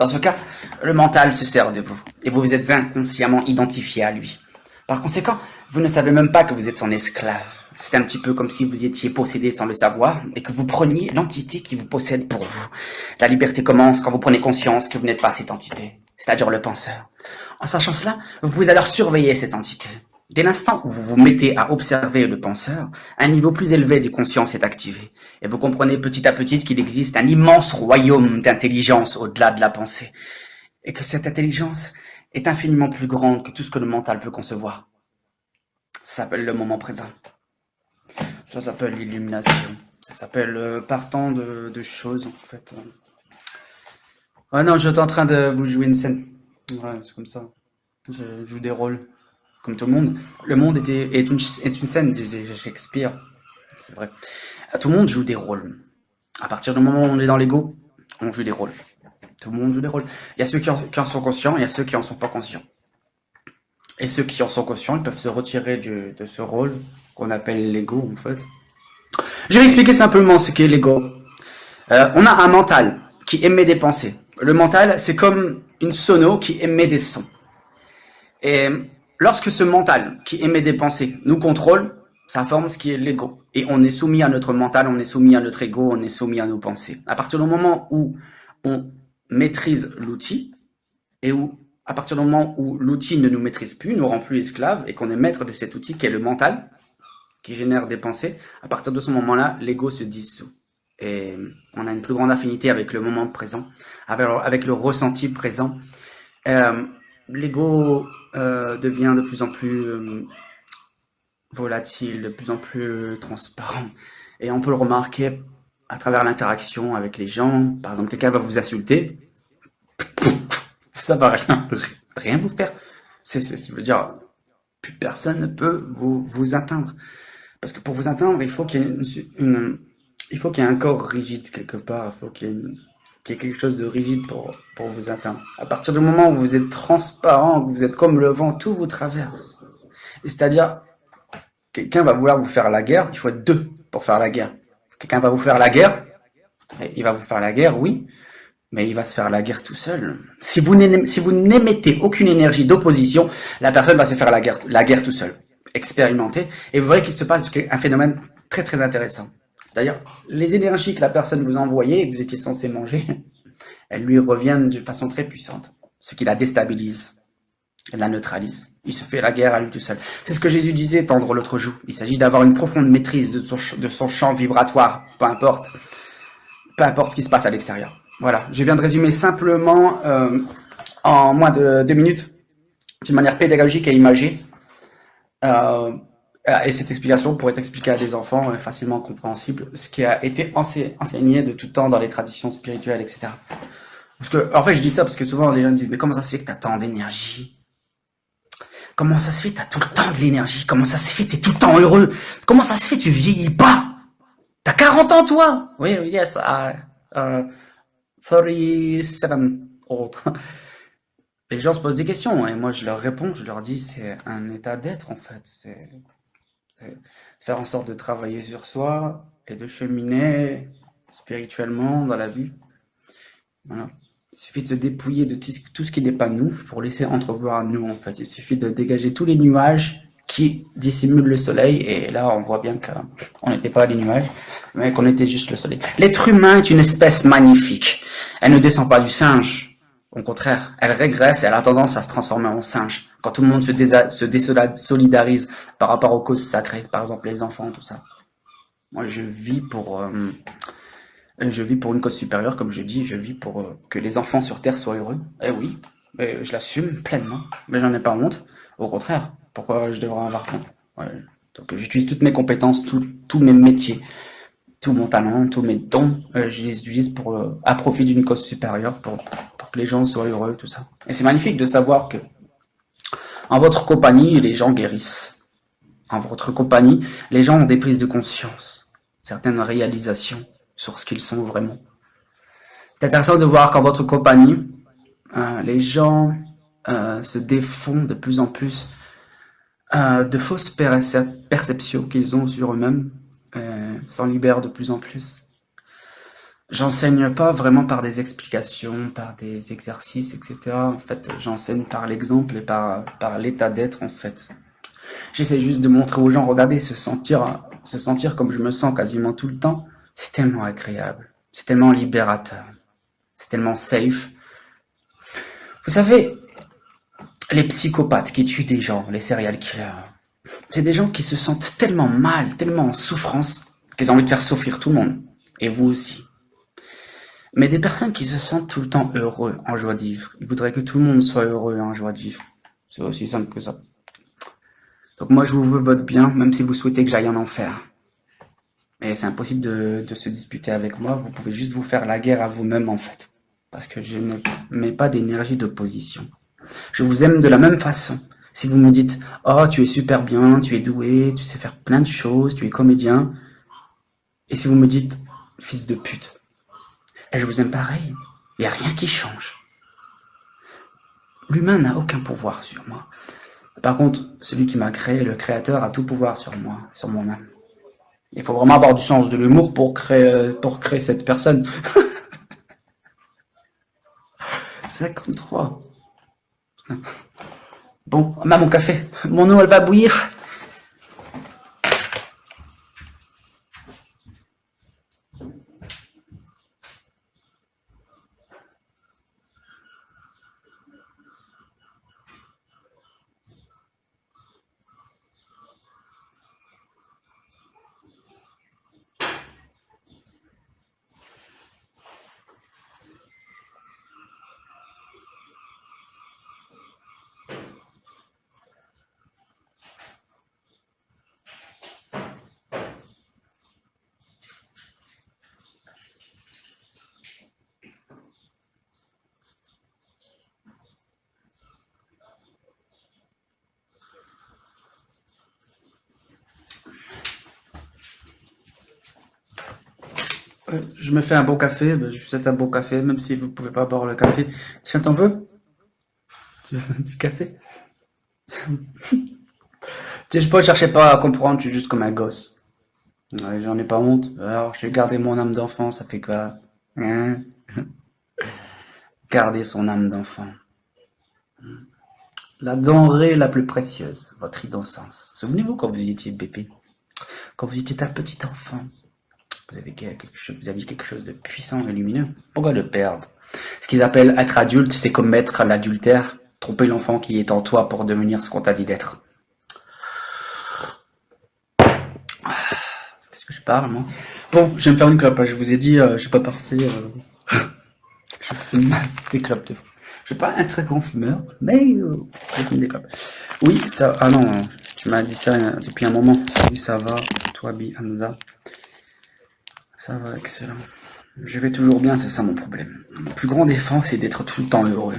Dans ce cas, le mental se sert de vous et vous vous êtes inconsciemment identifié à lui. Par conséquent, vous ne savez même pas que vous êtes son esclave. C'est un petit peu comme si vous étiez possédé sans le savoir et que vous preniez l'entité qui vous possède pour vous. La liberté commence quand vous prenez conscience que vous n'êtes pas cette entité, c'est-à-dire le penseur. En sachant cela, vous pouvez alors surveiller cette entité. Dès l'instant où vous vous mettez à observer le penseur, un niveau plus élevé de conscience est activé. Et vous comprenez petit à petit qu'il existe un immense royaume d'intelligence au-delà de la pensée. Et que cette intelligence est infiniment plus grande que tout ce que le mental peut concevoir. Ça s'appelle le moment présent. Ça s'appelle l'illumination. Ça s'appelle partant de choses, en fait. Ouais, non, j'étais en train de vous jouer une scène. Ouais, c'est comme ça. Je joue des rôles, comme tout le monde. Le monde est une scène, disait Shakespeare. C'est vrai. Tout le monde joue des rôles. À partir du moment où on est dans l'ego, on joue des rôles. Tout le monde joue des rôles. Il y a ceux qui en sont conscients, il y a ceux qui en sont pas conscients. Et ceux qui en sont conscients, ils peuvent se retirer de ce rôle qu'on appelle l'ego, en fait. Je vais expliquer simplement ce qu'est l'ego. On a un mental qui émet des pensées. Le mental, c'est comme une sono qui émet des sons. Et lorsque ce mental qui émet des pensées nous contrôle, ça forme ce qui est l'ego. Et on est soumis à notre mental, on est soumis à notre ego, on est soumis à nos pensées. À partir du moment où on maîtrise l'outil, et où, à partir du moment où l'outil ne nous maîtrise plus, nous rend plus esclaves, et qu'on est maître de cet outil qui est le mental, qui génère des pensées, à partir de ce moment-là, l'ego se dissout. Et on a une plus grande affinité avec le moment présent, avec le ressenti présent. L'ego devient de plus en plus volatile, de plus en plus transparent. Et on peut le remarquer à travers l'interaction avec les gens. Par exemple, quelqu'un va vous insulter, ça va rien vous faire. Je veux dire, plus personne ne peut vous atteindre. Parce que pour vous atteindre, il faut qu'il y ait un corps rigide quelque part. Il faut qu'il y ait quelque chose de rigide pour vous atteindre. À partir du moment où vous êtes transparent, que vous êtes comme le vent, tout vous traverse. C'est-à-dire, quelqu'un va vouloir vous faire la guerre, il faut être deux pour faire la guerre. Quelqu'un va vous faire la guerre, il va vous faire la guerre, oui, mais il va se faire la guerre tout seul. Si vous n'émettez aucune énergie d'opposition, la personne va se faire la guerre tout seul. Expérimentez, et vous verrez qu'il se passe un phénomène très très intéressant. C'est-à-dire, les énergies que la personne vous a envoyées et que vous étiez censé manger, elles lui reviennent d'une façon très puissante, ce qui la déstabilise, la neutralise. Il se fait la guerre à lui tout seul. C'est ce que Jésus disait, tendre l'autre joue. Il s'agit d'avoir une profonde maîtrise de son champ vibratoire, peu importe ce qui se passe à l'extérieur. Voilà, je viens de résumer simplement en moins de 2 minutes, d'une manière pédagogique et imagée. Et cette explication pourrait être expliquée à des enfants facilement compréhensible, ce qui a été enseigné de tout temps dans les traditions spirituelles, etc. Parce que, en fait, je dis ça parce que souvent les gens me disent, mais comment ça se fait que tu as tant d'énergie? Comment ça se fait que tu as tout le temps de l'énergie? Comment ça se fait que tu es tout le temps heureux? Comment ça se fait que tu vieillis pas? T'as 40 ans, toi? Oui, yes, 37 old. Et les gens se posent des questions, et moi je leur réponds, je leur dis, c'est un état d'être en fait. C'est faire en sorte de travailler sur soi et de cheminer spirituellement dans la vie. Voilà. Il suffit de se dépouiller de tout ce qui n'est pas nous pour laisser entrevoir nous en fait. Il suffit de dégager tous les nuages qui dissimule le soleil, et là on voit bien qu'on n'était pas les nuages, mais qu'on était juste le soleil. L'être humain est une espèce magnifique. Elle ne descend pas du singe. Au contraire, elle régresse et elle a tendance à se transformer en singe. Quand tout le monde se désolidarise par rapport aux causes sacrées, par exemple les enfants, tout ça. Moi, je vis pour une cause supérieure, comme je dis, je vis pour que les enfants sur Terre soient heureux. Eh oui, je l'assume pleinement, mais j'en ai pas honte. Au contraire, pourquoi je devrais en avoir honte? Ouais. Donc j'utilise toutes mes compétences, tous mes métiers, tout mon talent, tous mes dons, je les utilise à profit d'une cause supérieure, pour que les gens soient heureux, tout ça. Et c'est magnifique de savoir que en votre compagnie, les gens guérissent. En votre compagnie, les gens ont des prises de conscience, certaines réalisations sur ce qu'ils sont vraiment. C'est intéressant de voir qu'en votre compagnie, les gens se défont de plus en plus de fausses perceptions qu'ils ont sur eux-mêmes, s'en libèrent de plus en plus. J'enseigne pas vraiment par des explications, par des exercices, etc. En fait, j'enseigne par l'exemple et par l'état d'être, en fait. J'essaie juste de montrer aux gens, regardez, se sentir comme je me sens quasiment tout le temps, c'est tellement agréable, c'est tellement libérateur, c'est tellement safe. Vous savez, les psychopathes qui tuent des gens, les serial killers, c'est des gens qui se sentent tellement mal, tellement en souffrance, qu'ils ont envie de faire souffrir tout le monde. Et vous aussi. Mais des personnes qui se sentent tout le temps heureux, en joie de vivre. Ils voudraient que tout le monde soit heureux, en joie de vivre. C'est aussi simple que ça. Donc moi, je vous veux votre bien, même si vous souhaitez que j'aille en enfer. Et c'est impossible de se disputer avec moi. Vous pouvez juste vous faire la guerre à vous-même, en fait. Parce que je ne mets pas d'énergie d'opposition. Je vous aime de la même façon. Si vous me dites « Oh, tu es super bien, tu es doué, tu sais faire plein de choses, tu es comédien. » Et si vous me dites « Fils de pute », et je vous aime pareil. Il n'y a rien qui change. L'humain n'a aucun pouvoir sur moi. Par contre, celui qui m'a créé, le créateur, a tout pouvoir sur moi, sur mon âme. Il faut vraiment avoir du sens de l'humour pour créer cette personne. 53. Bon, mon café. Mon eau, elle va bouillir. Je me fais un bon café, je vous souhaite un bon café, même si vous ne pouvez pas boire le café. Tiens, t'en veux? Tu veux du café? Tu sais, je ne cherchais pas à comprendre, je suis juste comme un gosse. Ouais, j'en ai pas honte. Alors, j'ai gardé mon âme d'enfant, ça fait quoi? Hein? Garder son âme d'enfant. La denrée la plus précieuse, votre innocence. Souvenez-vous quand vous étiez bébé, quand vous étiez un petit enfant, vous aviez quelque chose de puissant et lumineux. Pourquoi le perdre? Ce qu'ils appellent être adulte, c'est commettre l'adultère, tromper l'enfant qui est en toi pour devenir ce qu'on t'a dit d'être. Qu'est-ce que je parle, moi? Bon, je vais me faire une clope. Je vous ai dit, je suis pas parfait. Je fume des clopes de fou. Je suis pas un très grand fumeur, mais je fume des clopes. Oui, ça. Ah non, tu m'as dit ça depuis un moment. Salut, ça va? Toi, Bi Hamza. Ça va, excellent. Je vais toujours bien, c'est ça mon problème. Mon plus grand défaut, c'est d'être tout le temps heureux.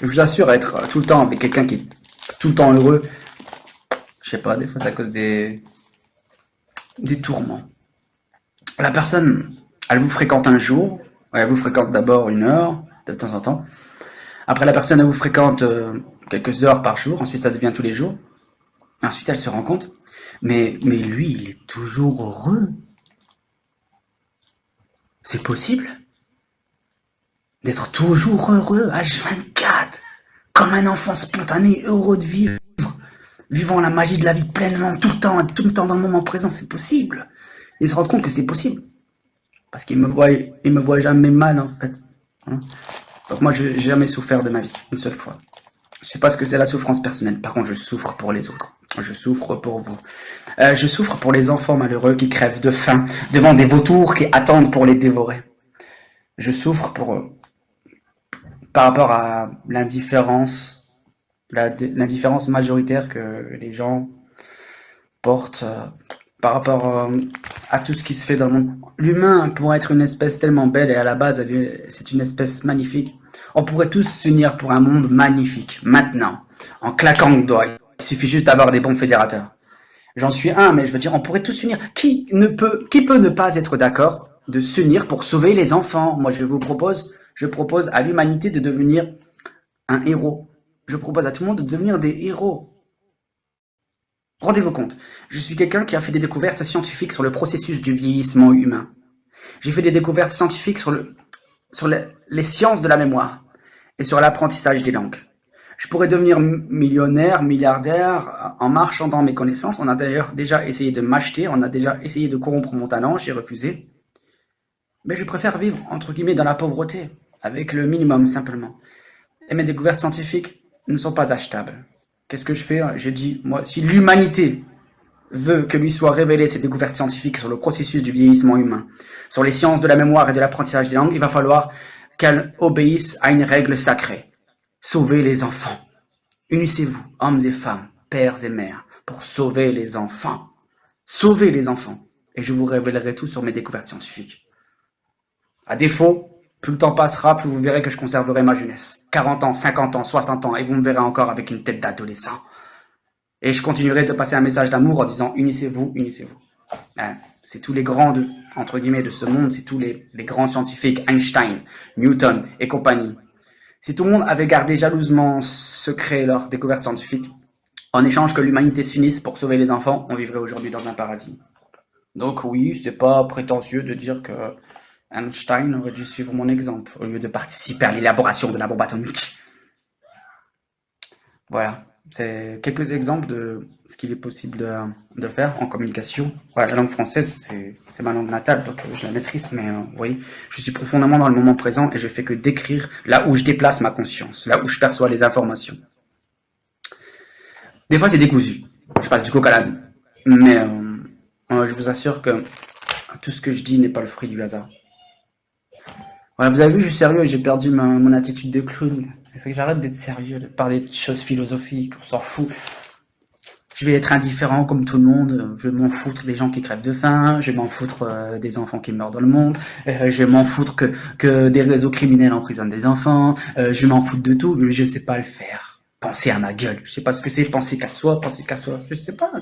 Je vous assure, être tout le temps avec quelqu'un qui est tout le temps heureux, je sais pas, des fois c'est à cause des tourments. La personne, elle vous fréquente un jour, elle vous fréquente d'abord une heure, de temps en temps. Après, la personne, elle vous fréquente quelques heures par jour, ensuite ça devient tous les jours. Ensuite, elle se rend compte, mais lui, il est toujours heureux. C'est possible d'être toujours heureux, H24, comme un enfant spontané, heureux de vivre. vivant la magie de la vie pleinement, tout le temps dans le moment présent, c'est possible. Ils se rendent compte que c'est possible. Parce qu'ils me voient jamais mal, en fait. Hein. Donc moi, je n'ai jamais souffert de ma vie, une seule fois. Je sais pas ce que c'est la souffrance personnelle. Par contre, je souffre pour les autres. Je souffre pour vous. Je souffre pour les enfants malheureux qui crèvent de faim devant des vautours qui attendent pour les dévorer. Je souffre par rapport à l'indifférence majoritaire que les gens portent par rapport à tout ce qui se fait dans le monde. L'humain, pour être une espèce tellement belle et à la base, c'est une espèce magnifique. On pourrait tous s'unir pour un monde magnifique, maintenant, en claquant de doigts. Il suffit juste d'avoir des bons fédérateurs. J'en suis un, mais je veux dire, on pourrait tous s'unir. Qui peut ne pas être d'accord de s'unir pour sauver les enfants? Moi, je propose à l'humanité de devenir un héros. Je propose à tout le monde de devenir des héros. Rendez-vous compte, je suis quelqu'un qui a fait des découvertes scientifiques sur le processus du vieillissement humain. J'ai fait des découvertes scientifiques sur les sciences de la mémoire et sur l'apprentissage des langues. Je pourrais devenir millionnaire, milliardaire en marchant dans mes connaissances. On a d'ailleurs déjà essayé de m'acheter, on a déjà essayé de corrompre mon talent, j'ai refusé. Mais je préfère vivre, entre guillemets, dans la pauvreté, avec le minimum simplement. Et mes découvertes scientifiques ne sont pas achetables. Qu'est-ce que je fais? Je dis, moi, si l'humanité veut que lui soient révélées ses découvertes scientifiques sur le processus du vieillissement humain, sur les sciences de la mémoire et de l'apprentissage des langues, il va falloir qu'elle obéisse à une règle sacrée. Sauvez les enfants. Unissez-vous, hommes et femmes, pères et mères, pour sauver les enfants. Sauvez les enfants. Et je vous révélerai tout sur mes découvertes scientifiques. À défaut, plus le temps passera, plus vous verrez que je conserverai ma jeunesse. 40 ans, 50 ans, 60 ans, et vous me verrez encore avec une tête d'adolescent. Et je continuerai de passer un message d'amour en disant unissez-vous, unissez-vous. C'est tous les grands, entre guillemets, de ce monde, c'est tous les grands scientifiques, Einstein, Newton et compagnie. Si tout le monde avait gardé jalousement secret leurs découvertes scientifiques, en échange que l'humanité s'unisse pour sauver les enfants, on vivrait aujourd'hui dans un paradis. Donc oui, c'est pas prétentieux de dire que Einstein aurait dû suivre mon exemple, au lieu de participer à l'élaboration de la bombe atomique. Voilà, c'est quelques exemples de ce qu'il est possible de faire en communication. Voilà, la langue française, c'est ma langue natale, donc je la maîtrise, mais oui, je suis profondément dans le moment présent et je fais que décrire là où je déplace ma conscience, là où je perçois les informations. Des fois, c'est décousu. Je passe du coq à l'âne. Mais je vous assure que tout ce que je dis n'est pas le fruit du hasard. Voilà, vous avez vu, je suis sérieux, j'ai perdu mon attitude de clown. Il faut que j'arrête d'être sérieux, de parler de choses philosophiques, on s'en fout. Je vais être indifférent comme tout le monde, je vais m'en foutre des gens qui crèvent de faim, je vais m'en foutre des enfants qui meurent dans le monde, je vais m'en foutre que des réseaux criminels emprisonnent des enfants, je vais m'en foutre de tout, mais je sais pas le faire. Penser à ma gueule, je sais pas ce que c'est, penser qu'à soi, je sais pas.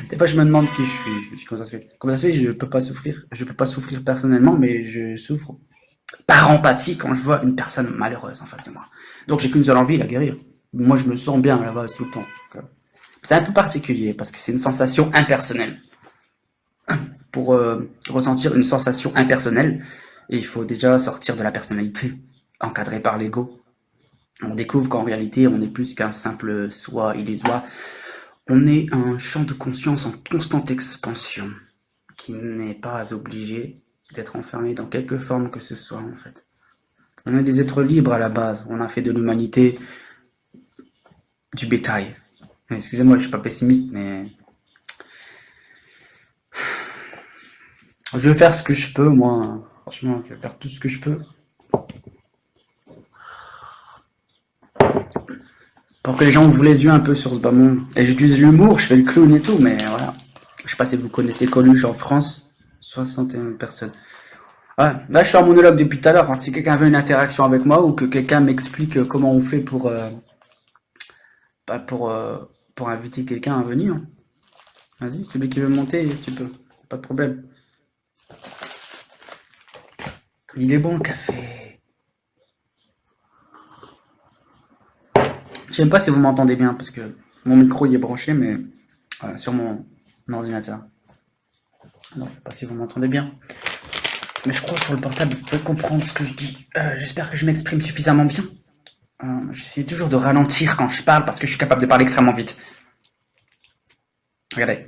Des fois, je me demande qui je suis. Je me dis, comment ça se fait? Comment ça se fait? Je peux pas souffrir. Je peux pas souffrir personnellement, mais je souffre par empathie quand je vois une personne malheureuse en face de moi. Donc, j'ai qu'une seule envie, la guérir. Moi, je me sens bien à la base tout le temps. C'est un peu particulier parce que c'est une sensation impersonnelle. Pour ressentir une sensation impersonnelle, il faut déjà sortir de la personnalité, encadrée par l'ego. On découvre qu'en réalité, on n'est plus qu'un simple soi illusoire. On est un champ de conscience en constante expansion, qui n'est pas obligé d'être enfermé dans quelque forme que ce soit, en fait. On est des êtres libres à la base. On a fait de l'humanité du bétail. Excusez-moi, je suis pas pessimiste, mais je vais faire ce que je peux, moi. Franchement, je vais faire tout ce que je peux pour que les gens ouvrent les yeux un peu sur ce bas monde. Et j'utilise l'humour, je fais le clown et tout, mais voilà. Je sais pas si vous connaissez Coluche en France, 61 personnes. Ouais, là je suis en monologue depuis tout à l'heure. Hein. Si quelqu'un veut une interaction avec moi ou que quelqu'un m'explique comment on fait bah, pour inviter quelqu'un à venir, hein. Vas-y, celui qui veut monter, tu peux, pas de problème. Il est bon le café. Je sais même pas si vous m'entendez bien parce que mon micro il est branché, mais sur mon ordinateur. Non, je sais pas si vous m'entendez bien. Mais je crois que sur le portable, vous pouvez comprendre ce que je dis. J'espère que je m'exprime suffisamment bien. J'essaie toujours de ralentir quand je parle parce que je suis capable de parler extrêmement vite. Regardez.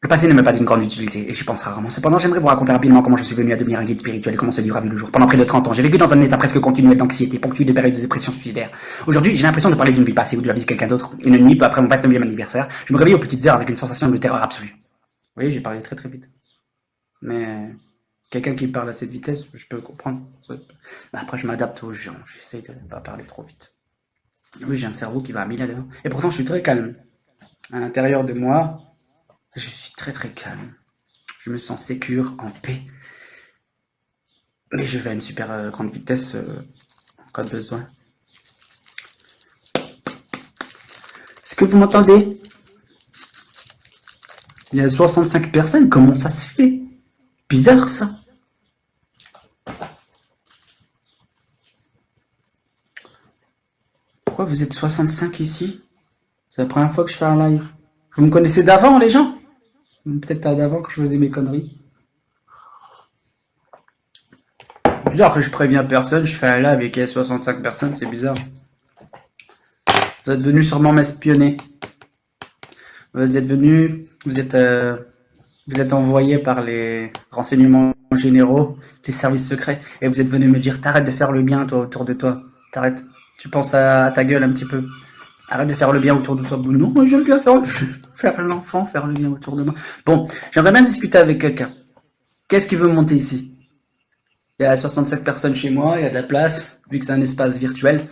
Le passé ne m'est pas d'une grande utilité, et j'y pense rarement. Cependant, j'aimerais vous raconter rapidement comment je suis venu à devenir un guide spirituel et comment ce livre a vu le jour. Pendant près de 30 ans, j'ai vécu dans un état presque continuel d'anxiété, ponctué de périodes de dépression suicidaire. Aujourd'hui, j'ai l'impression de parler d'une vie passée ou de la vie de quelqu'un d'autre. Une nuit, peu après mon 29e anniversaire, je me réveille aux petites heures avec une sensation de terreur absolue. Vous voyez, j'ai parlé très très vite. Mais quelqu'un qui parle à cette vitesse, je peux comprendre. Mais après, je m'adapte aux gens. J'essaie de ne pas parler trop vite. Oui, j'ai un cerveau qui va à 1000 à l'heure. Et pourtant, je suis très calme. À l'intérieur de moi, je suis très très calme. Je me sens sécure, en paix. Mais je vais à une super grande vitesse en cas de besoin. Est-ce que vous m'entendez? Il y a 65 personnes, comment ça se fait? Bizarre ça. Pourquoi vous êtes 65 ici? C'est la première fois que je fais un live. Vous me connaissez d'avant les gens? Peut-être pas d'avant que je faisais mes conneries. Bizarre que je préviens personne, je fais un live avec 65 personnes, c'est bizarre. Vous êtes venus sûrement m'espionner. Vous êtes venus, vous êtes envoyé par les renseignements généraux, les services secrets, et vous êtes venu me dire t'arrêtes de faire le bien toi autour de toi. T'arrêtes. Tu penses à ta gueule un petit peu. Arrête de faire le bien autour de toi. Non, moi j'aime bien faire l'enfant, faire le bien autour de moi. Bon, j'aimerais bien discuter avec quelqu'un. Qu'est-ce qui veut monter ici? Il y a 67 personnes chez moi, il y a de la place, vu que c'est un espace virtuel.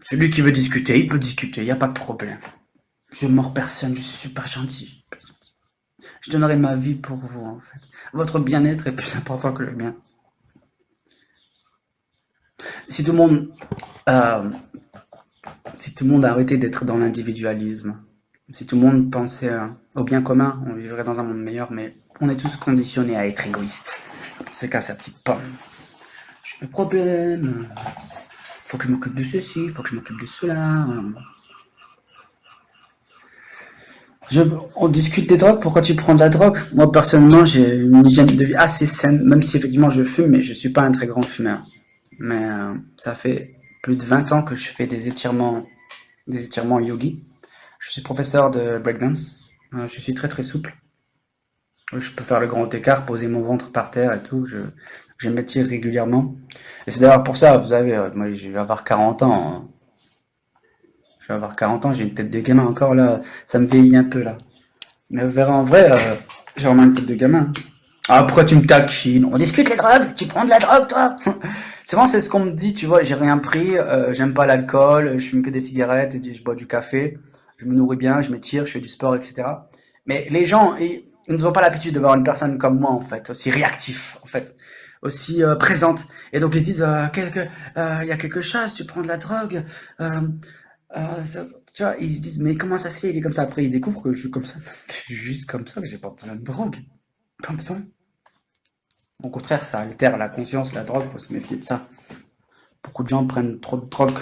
Celui qui veut discuter, il peut discuter, il n'y a pas de problème. Je ne mords personne, je suis super gentil. Je donnerai ma vie pour vous, en fait. Votre bien-être est plus important que le mien. Si tout le monde, euh, si tout le monde arrêtait d'être dans l'individualisme, si tout le monde pensait au bien commun, on vivrait dans un monde meilleur, mais on est tous conditionnés à être égoïstes. C'est qu'à sa petite pomme. J'ai mes problèmes, faut que je m'occupe de ceci, faut que je m'occupe de cela. On discute des drogues, pourquoi tu prends de la drogue? Moi, personnellement, j'ai une hygiène de vie assez saine, même si effectivement je fume, mais je suis pas un très grand fumeur. Mais ça fait plus de 20 ans que je fais des étirements yogi. Je suis professeur de breakdance. Je suis très très souple. Je peux faire le grand écart, poser mon ventre par terre et tout. Je m'étire régulièrement. Et c'est d'ailleurs pour ça, vous savez, moi je vais avoir 40 ans. Hein. Je vais avoir 40 ans, j'ai une tête de gamin encore là. Ça me vieillit un peu là. Mais vous verrez en vrai, j'ai vraiment une tête de gamin. Ah, pourquoi tu me taquines? On discute les drogues? Tu prends de la drogue toi? Souvent c'est ce qu'on me dit, tu vois, j'ai rien pris, j'aime pas l'alcool, je fume que des cigarettes et je bois du café, je me nourris bien, je m'étire, je fais du sport, etc. Mais les gens, ils n'ont pas l'habitude de voir une personne comme moi en fait, aussi réactif en fait, aussi présente. Et donc ils se disent, il y a quelque chose, tu prends de la drogue, euh, tu vois, ils se disent, mais comment ça se fait, il est comme ça. Après ils découvrent que je suis comme ça, parce que je suis juste comme ça, que j'ai pas besoin de drogue. Pas besoin. Au contraire, ça altère la conscience, la drogue, faut se méfier de ça. Beaucoup de gens prennent trop de drogue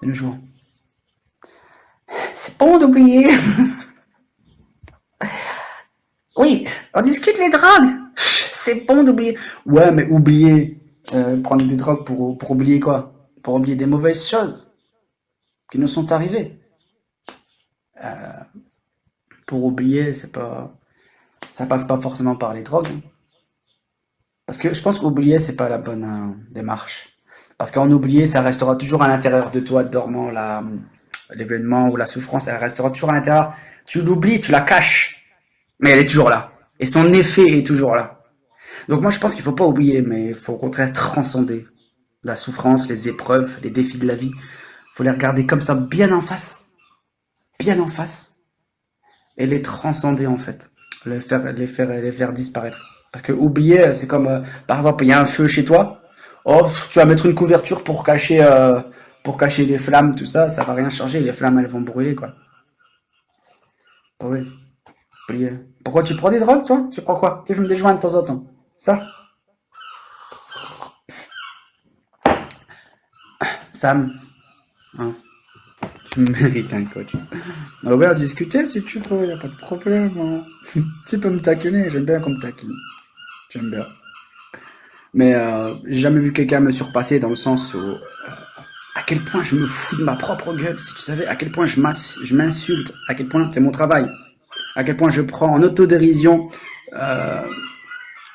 de nos jours. C'est bon d'oublier. Oui, on discute les drogues. C'est bon d'oublier. Ouais, mais oublier, prendre des drogues pour oublier quoi? Pour oublier des mauvaises choses qui nous sont arrivées. Pour oublier, c'est pas, ça passe pas forcément par les drogues. Parce que je pense qu'oublier, c'est pas la bonne démarche. Parce qu'en oublier, ça restera toujours à l'intérieur de toi, dormant, l'événement ou la souffrance, elle restera toujours à l'intérieur. Tu l'oublies, tu la caches, mais elle est toujours là. Et son effet est toujours là. Donc moi, je pense qu'il faut pas oublier, mais il faut au contraire transcender la souffrance, les épreuves, les défis de la vie. Il faut les regarder comme ça, bien en face, et les transcender en fait, les faire disparaître. Parce que oublier, c'est comme, par exemple, il y a un feu chez toi. Oh, tu vas mettre une couverture pour cacher les flammes, tout ça, ça va rien changer. Les flammes, elles vont brûler, quoi. Ah oui, oublier. Pourquoi tu prends des drogues, toi? Tu prends quoi? Tu fumes des joints de temps en temps. Ça? Sam, hein, tu mérites un coach. On va discuter si tu veux, y a pas de problème. Hein. Tu peux me taquiner, j'aime bien qu'on me taquine. J'aime bien. Mais j'ai jamais vu quelqu'un me surpasser dans le sens où à quel point je me fous de ma propre gueule. Si tu savais à quel point je m'insulte, à quel point c'est mon travail, à quel point je prends en autodérision euh,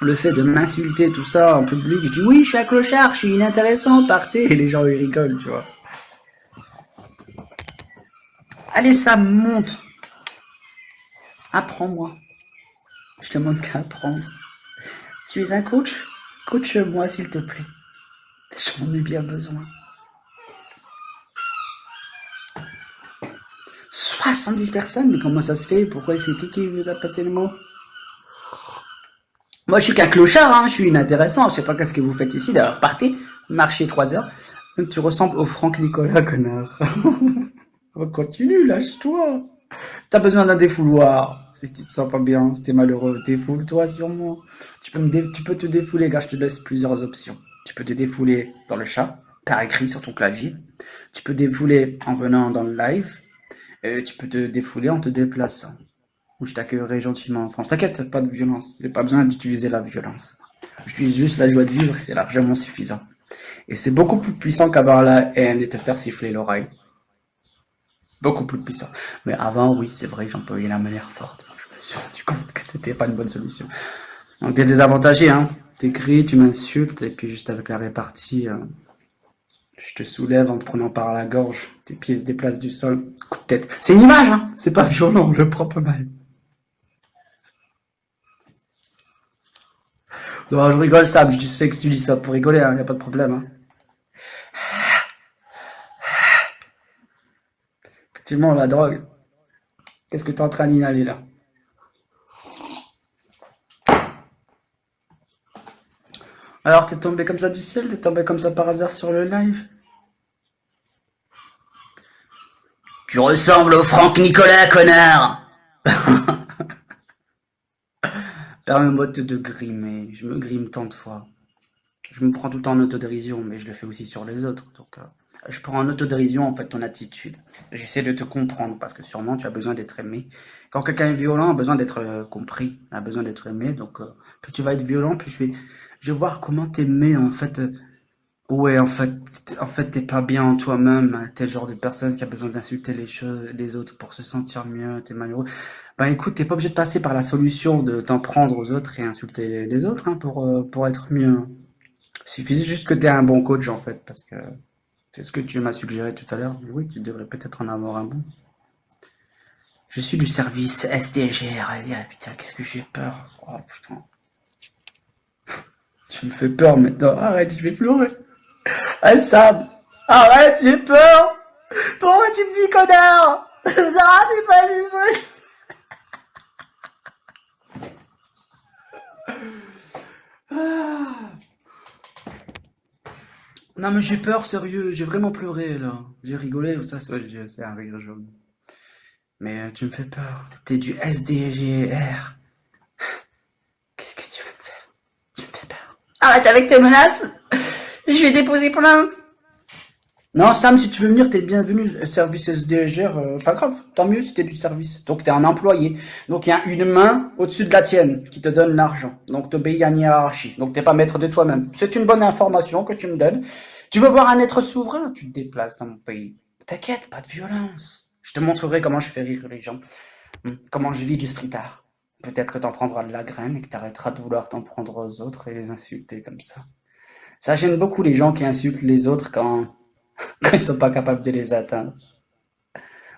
le fait de m'insulter, tout ça en public. Je dis oui, je suis un clochard, je suis inintéressant, partez. Et les gens ils rigolent, tu vois. Allez, ça monte. Apprends-moi. Je te demande qu'à apprendre. Tu es un coach? Coach-moi s'il te plaît. J'en ai bien besoin. 70 personnes, mais comment ça se fait? Pourquoi c'est qui vous a passé le mot? Moi, je suis qu'un clochard, hein, je suis inintéressant. Je sais pas qu'est-ce que vous faites ici. D'ailleurs, partez, marchez 3 heures. Tu ressembles au Franck Nicolas, connard. Continue, lâche-toi. T'as besoin d'un défouloir. Si tu te sens pas bien, si t'es malheureux, défoule-toi sur moi. Tu peux te défouler, gars, je te laisse plusieurs options. Tu peux te défouler dans le chat, par écrit sur ton clavier. Tu peux défouler en venant dans le live. Et tu peux te défouler en te déplaçant. Ou je t'accueillerai gentiment en France. T'inquiète, pas de violence. J'ai pas besoin d'utiliser la violence. J'utilise juste la joie de vivre et c'est largement suffisant. Et c'est beaucoup plus puissant qu'avoir la haine et te faire siffler l'oreille. Beaucoup plus puissant. Mais avant, oui, c'est vrai, j'employais la manière forte. Je me suis rendu compte que c'était pas une bonne solution. Donc t'es désavantagé, hein. T'écris, tu m'insultes, et puis juste avec la répartie, je te soulève en te prenant par la gorge. Tes pieds se déplacent du sol. Coup de tête. C'est une image, hein. C'est pas violent, je le prends pas mal. Non, je rigole, Sam. Je sais que tu dis ça pour rigoler, hein. Y a pas de problème, hein. Effectivement, la drogue. Qu'est-ce que t'es en train d'inhaler là? Alors, t'es tombé comme ça du ciel? T'es tombé comme ça par hasard sur le live? Tu ressembles au Franck Nicolas, connard! Permets-moi de te grimer. Je me grime tant de fois. Je me prends tout le temps en autodérision, mais je le fais aussi sur les autres. Donc, je prends en autodérision en fait ton attitude. J'essaie de te comprendre parce que sûrement tu as besoin d'être aimé. Quand quelqu'un est violent, a besoin d'être compris, a besoin d'être aimé. Donc, plus tu vas être violent, plus je vais voir comment t'aimer en fait. Ouais, en fait, t'es pas bien en toi-même. T'es le genre de personne qui a besoin d'insulter les autres pour se sentir mieux. T'es malheureux. Ben écoute, t'es pas obligé de passer par la solution de t'en prendre aux autres et insulter les autres hein, pour être mieux. Il suffit juste que tu aies un bon coach en fait, parce que c'est ce que tu m'as suggéré tout à l'heure. Oui, tu devrais peut-être en avoir un bon. Je suis du service SDGR. Ah, putain, qu'est-ce que j'ai peur. Oh putain. Tu me fais peur maintenant. Arrête, je vais pleurer. Ah Sam, arrête, j'ai peur. Pourquoi tu me dis connard? Ah, c'est pas... Ah. Non mais j'ai peur, sérieux, j'ai vraiment pleuré là. J'ai rigolé, ça c'est un rire jaune. Mais tu me fais peur. T'es du SDGR. Qu'est-ce que tu veux me faire? Tu me fais peur. Arrête avec tes menaces. Je vais déposer plainte. Non, Sam, si tu veux venir, t'es le bienvenu. Service SDGR, pas grave. Tant mieux si t'es du service. Donc t'es un employé. Donc il y a une main au-dessus de la tienne qui te donne l'argent. Donc t'obéis à une hiérarchie. Donc t'es pas maître de toi-même. C'est une bonne information que tu me donnes. Tu veux voir un être souverain? Tu te déplaces dans mon pays. T'inquiète, pas de violence. Je te montrerai comment je fais rire les gens. Comment je vis du street art. Peut-être que t'en prendras de la graine et que t'arrêteras de vouloir t'en prendre aux autres et les insulter comme ça. Ça gêne beaucoup les gens qui insultent les autres quand ils sont pas capables de les atteindre.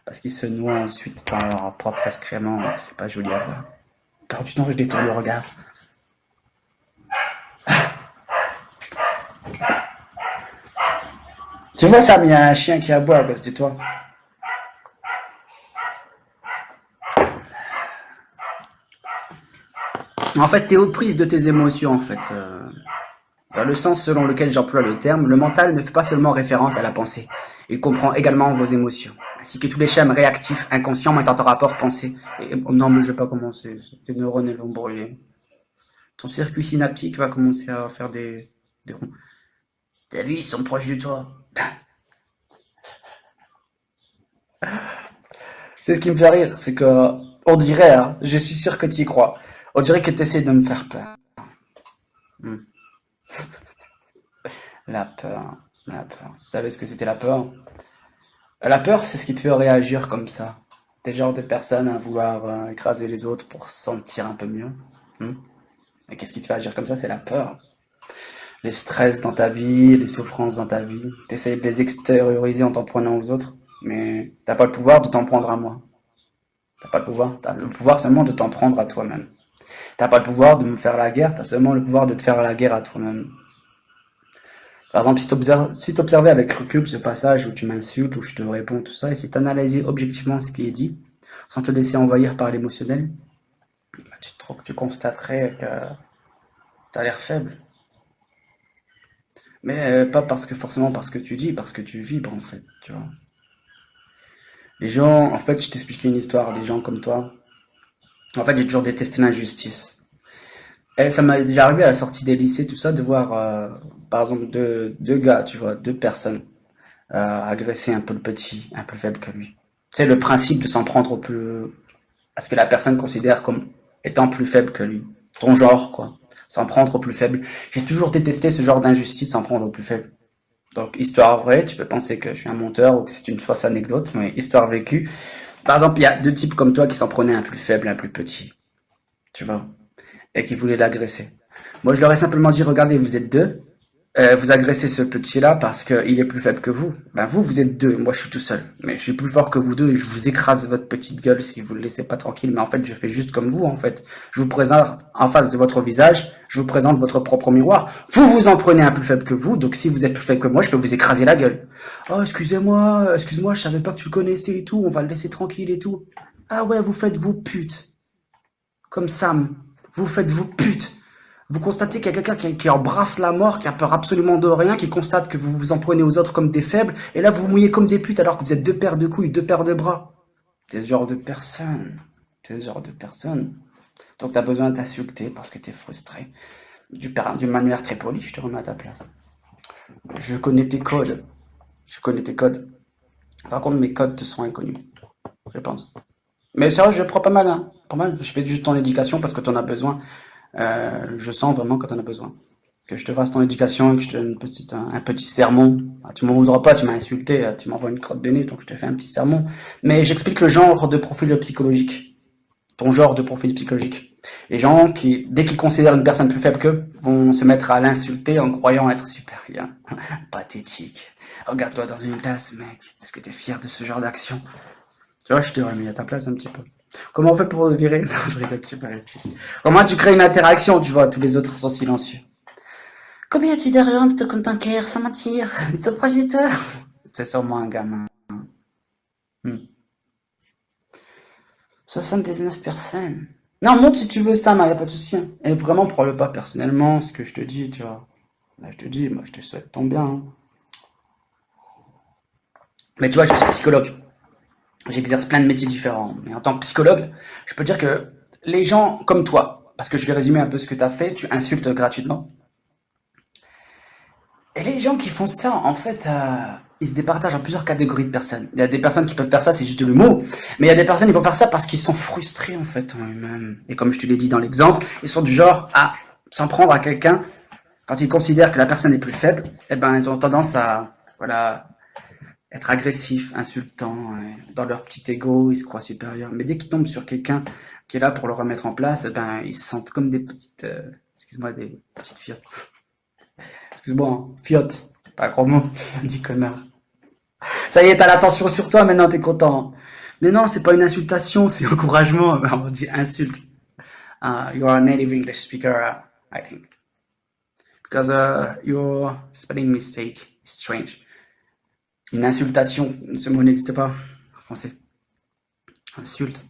Parce qu'ils se noient ensuite dans leur propre excrément. C'est pas joli à voir. Par du temps, je détourne le regard. Tu vois, Sam, il y a un chien qui aboie à cause de toi. En fait, t'es aux prises de tes émotions, en fait. Dans le sens selon lequel j'emploie le terme, le mental ne fait pas seulement référence à la pensée. Il comprend également vos émotions, ainsi que tous les schèmes réactifs inconscients mettant en rapport pensée. Et, oh non, mais je vais pas commencer. Tes neurones vont brûler. Ton circuit synaptique va commencer à faire des ronds. T'as vu, ils sont proches de toi. C'est ce qui me fait rire, c'est que, on dirait, hein, je suis sûr que tu y crois, on dirait que tu essaies de me faire peur. Hmm. La peur, la peur. Vous savez ce que c'était la peur? La peur, c'est ce qui te fait réagir comme ça. T'es le genre de personne à vouloir écraser les autres pour se sentir un peu mieux. Hmm. Et qu'est-ce qui te fait agir comme ça? C'est la peur. Les stress dans ta vie, les souffrances dans ta vie. T'essayes de les extérioriser en t'en prenant aux autres, mais t'as pas le pouvoir de t'en prendre à moi. T'as pas le pouvoir. T'as le pouvoir seulement de t'en prendre à toi-même. T'as pas le pouvoir de me faire la guerre, t'as seulement le pouvoir de te faire la guerre à toi-même. Par exemple, si t'observais avec recul ce passage où tu m'insultes, où je te réponds, tout ça, et si t'analysais objectivement ce qui est dit, sans te laisser envahir par l'émotionnel, bah, tu constaterais que t'as l'air faible. Mais pas parce que forcément parce que tu dis, parce que tu vibres en fait, tu vois. Les gens, en fait, je t'expliquais une histoire, des gens comme toi. En fait, j'ai toujours détesté l'injustice. Et ça m'est déjà arrivé à la sortie des lycées, tout ça, de voir, par exemple, deux gars, tu vois, deux personnes agresser un peu le petit, un peu faible que lui. C'est le principe de s'en prendre au plus, à ce que la personne considère comme étant plus faible que lui. Ton genre, quoi. S'en prendre au plus faible. J'ai toujours détesté ce genre d'injustice, s'en prendre au plus faible. Donc, histoire vraie, tu peux penser que je suis un menteur ou que c'est une fausse anecdote, mais histoire vécue. Par exemple, il y a deux types comme toi qui s'en prenaient un plus faible, un plus petit, tu vois, et qui voulaient l'agresser. Moi, je leur ai simplement dit, regardez, vous êtes deux, vous agressez ce petit-là parce qu'il est plus faible que vous. Ben vous, vous êtes deux, moi je suis tout seul. Mais je suis plus fort que vous deux et je vous écrase votre petite gueule si vous le laissez pas tranquille. Mais en fait, je fais juste comme vous, en fait. Je vous présente en face de votre visage, je vous présente votre propre miroir. Vous vous en prenez un plus faible que vous, donc si vous êtes plus faible que moi, je peux vous écraser la gueule. Oh, excusez-moi, excuse-moi, je savais pas que tu le connaissais et tout, on va le laisser tranquille et tout. Ah ouais, vous faites vos putes. Comme Sam. Vous faites vos putes. Vous constatez qu'il y a quelqu'un qui embrasse la mort, qui a peur absolument de rien, qui constate que vous vous en prenez aux autres comme des faibles, et là vous vous mouillez comme des putes alors que vous êtes deux paires de couilles, deux paires de bras. T'es ce genre de personne. T'es ce genre de personne. Donc t'as besoin d'insulter parce que t'es frustré. D'une manière très polie, je te remets à ta place. Je connais tes codes. Je connais tes codes. Par contre, mes codes te sont inconnus. Je pense. Mais c'est vrai, je prends pas mal, hein. Pas mal. Je fais juste ton éducation parce que t'en as besoin. Je sens vraiment que t'en as besoin. Que je te fasse ton éducation et que je te donne un petit sermon. Ah, tu m'en voudras pas, tu m'as insulté, tu m'envoies une crotte de nez, donc je te fais un petit sermon. Mais j'explique le genre de profil psychologique. Ton genre de profil psychologique. Les gens qui, dès qu'ils considèrent une personne plus faible qu'eux, vont se mettre à l'insulter en croyant être supérieur. Pathétique. Regarde-toi dans une glace, mec. Est-ce que t'es fier de ce genre d'action? Tu vois, je t'ai remis à ta place un petit peu. Comment on fait pour le virer? Non, je rigole, tu peux rester. Comment tu crées une interaction, tu vois, tous les autres sont silencieux. Combien as-tu d'argent dans ton compte bancaire, sans mentir? Ils sont proches de toi? C'est sûrement un gamin. 79 personnes. Non, monte si tu veux ça, mais y a pas de souci, hein. Et vraiment, prends-le pas personnellement, ce que je te dis, tu vois. Là, je te dis, moi, je te souhaite ton bien, hein. Mais tu vois, je suis psychologue. J'exerce plein de métiers différents. Mais en tant que psychologue, je peux dire que les gens comme toi, parce que je vais résumer un peu ce que tu as fait, tu insultes gratuitement. Et les gens qui font ça, en fait, ils se départagent en plusieurs catégories de personnes. Il y a des personnes qui peuvent faire ça, c'est juste de l'humour. Mais il y a des personnes qui vont faire ça parce qu'ils sont frustrés, en fait, en eux-mêmes. Et comme je te l'ai dit dans l'exemple, ils sont du genre à s'en prendre à quelqu'un quand ils considèrent que la personne est plus faible. Eh ben, ils ont tendance à, voilà, être agressifs, insultants, dans leur petit ego, ils se croient supérieurs. Mais dès qu'ils tombent sur quelqu'un qui est là pour le remettre en place, eh ben, ils se sentent comme des petites, excuse-moi, des petites fiottes. Excuse-moi, hein, fiotte, pas un gros mot, dit connard. Ça y est, t'as l'attention sur toi, maintenant t'es content. Mais non, c'est pas une insultation, c'est encouragement. On dit insulte. You are a native English speaker, I think. Because your spelling mistake is strange. Une insultation, ce mot n'existe pas en français. Insulte.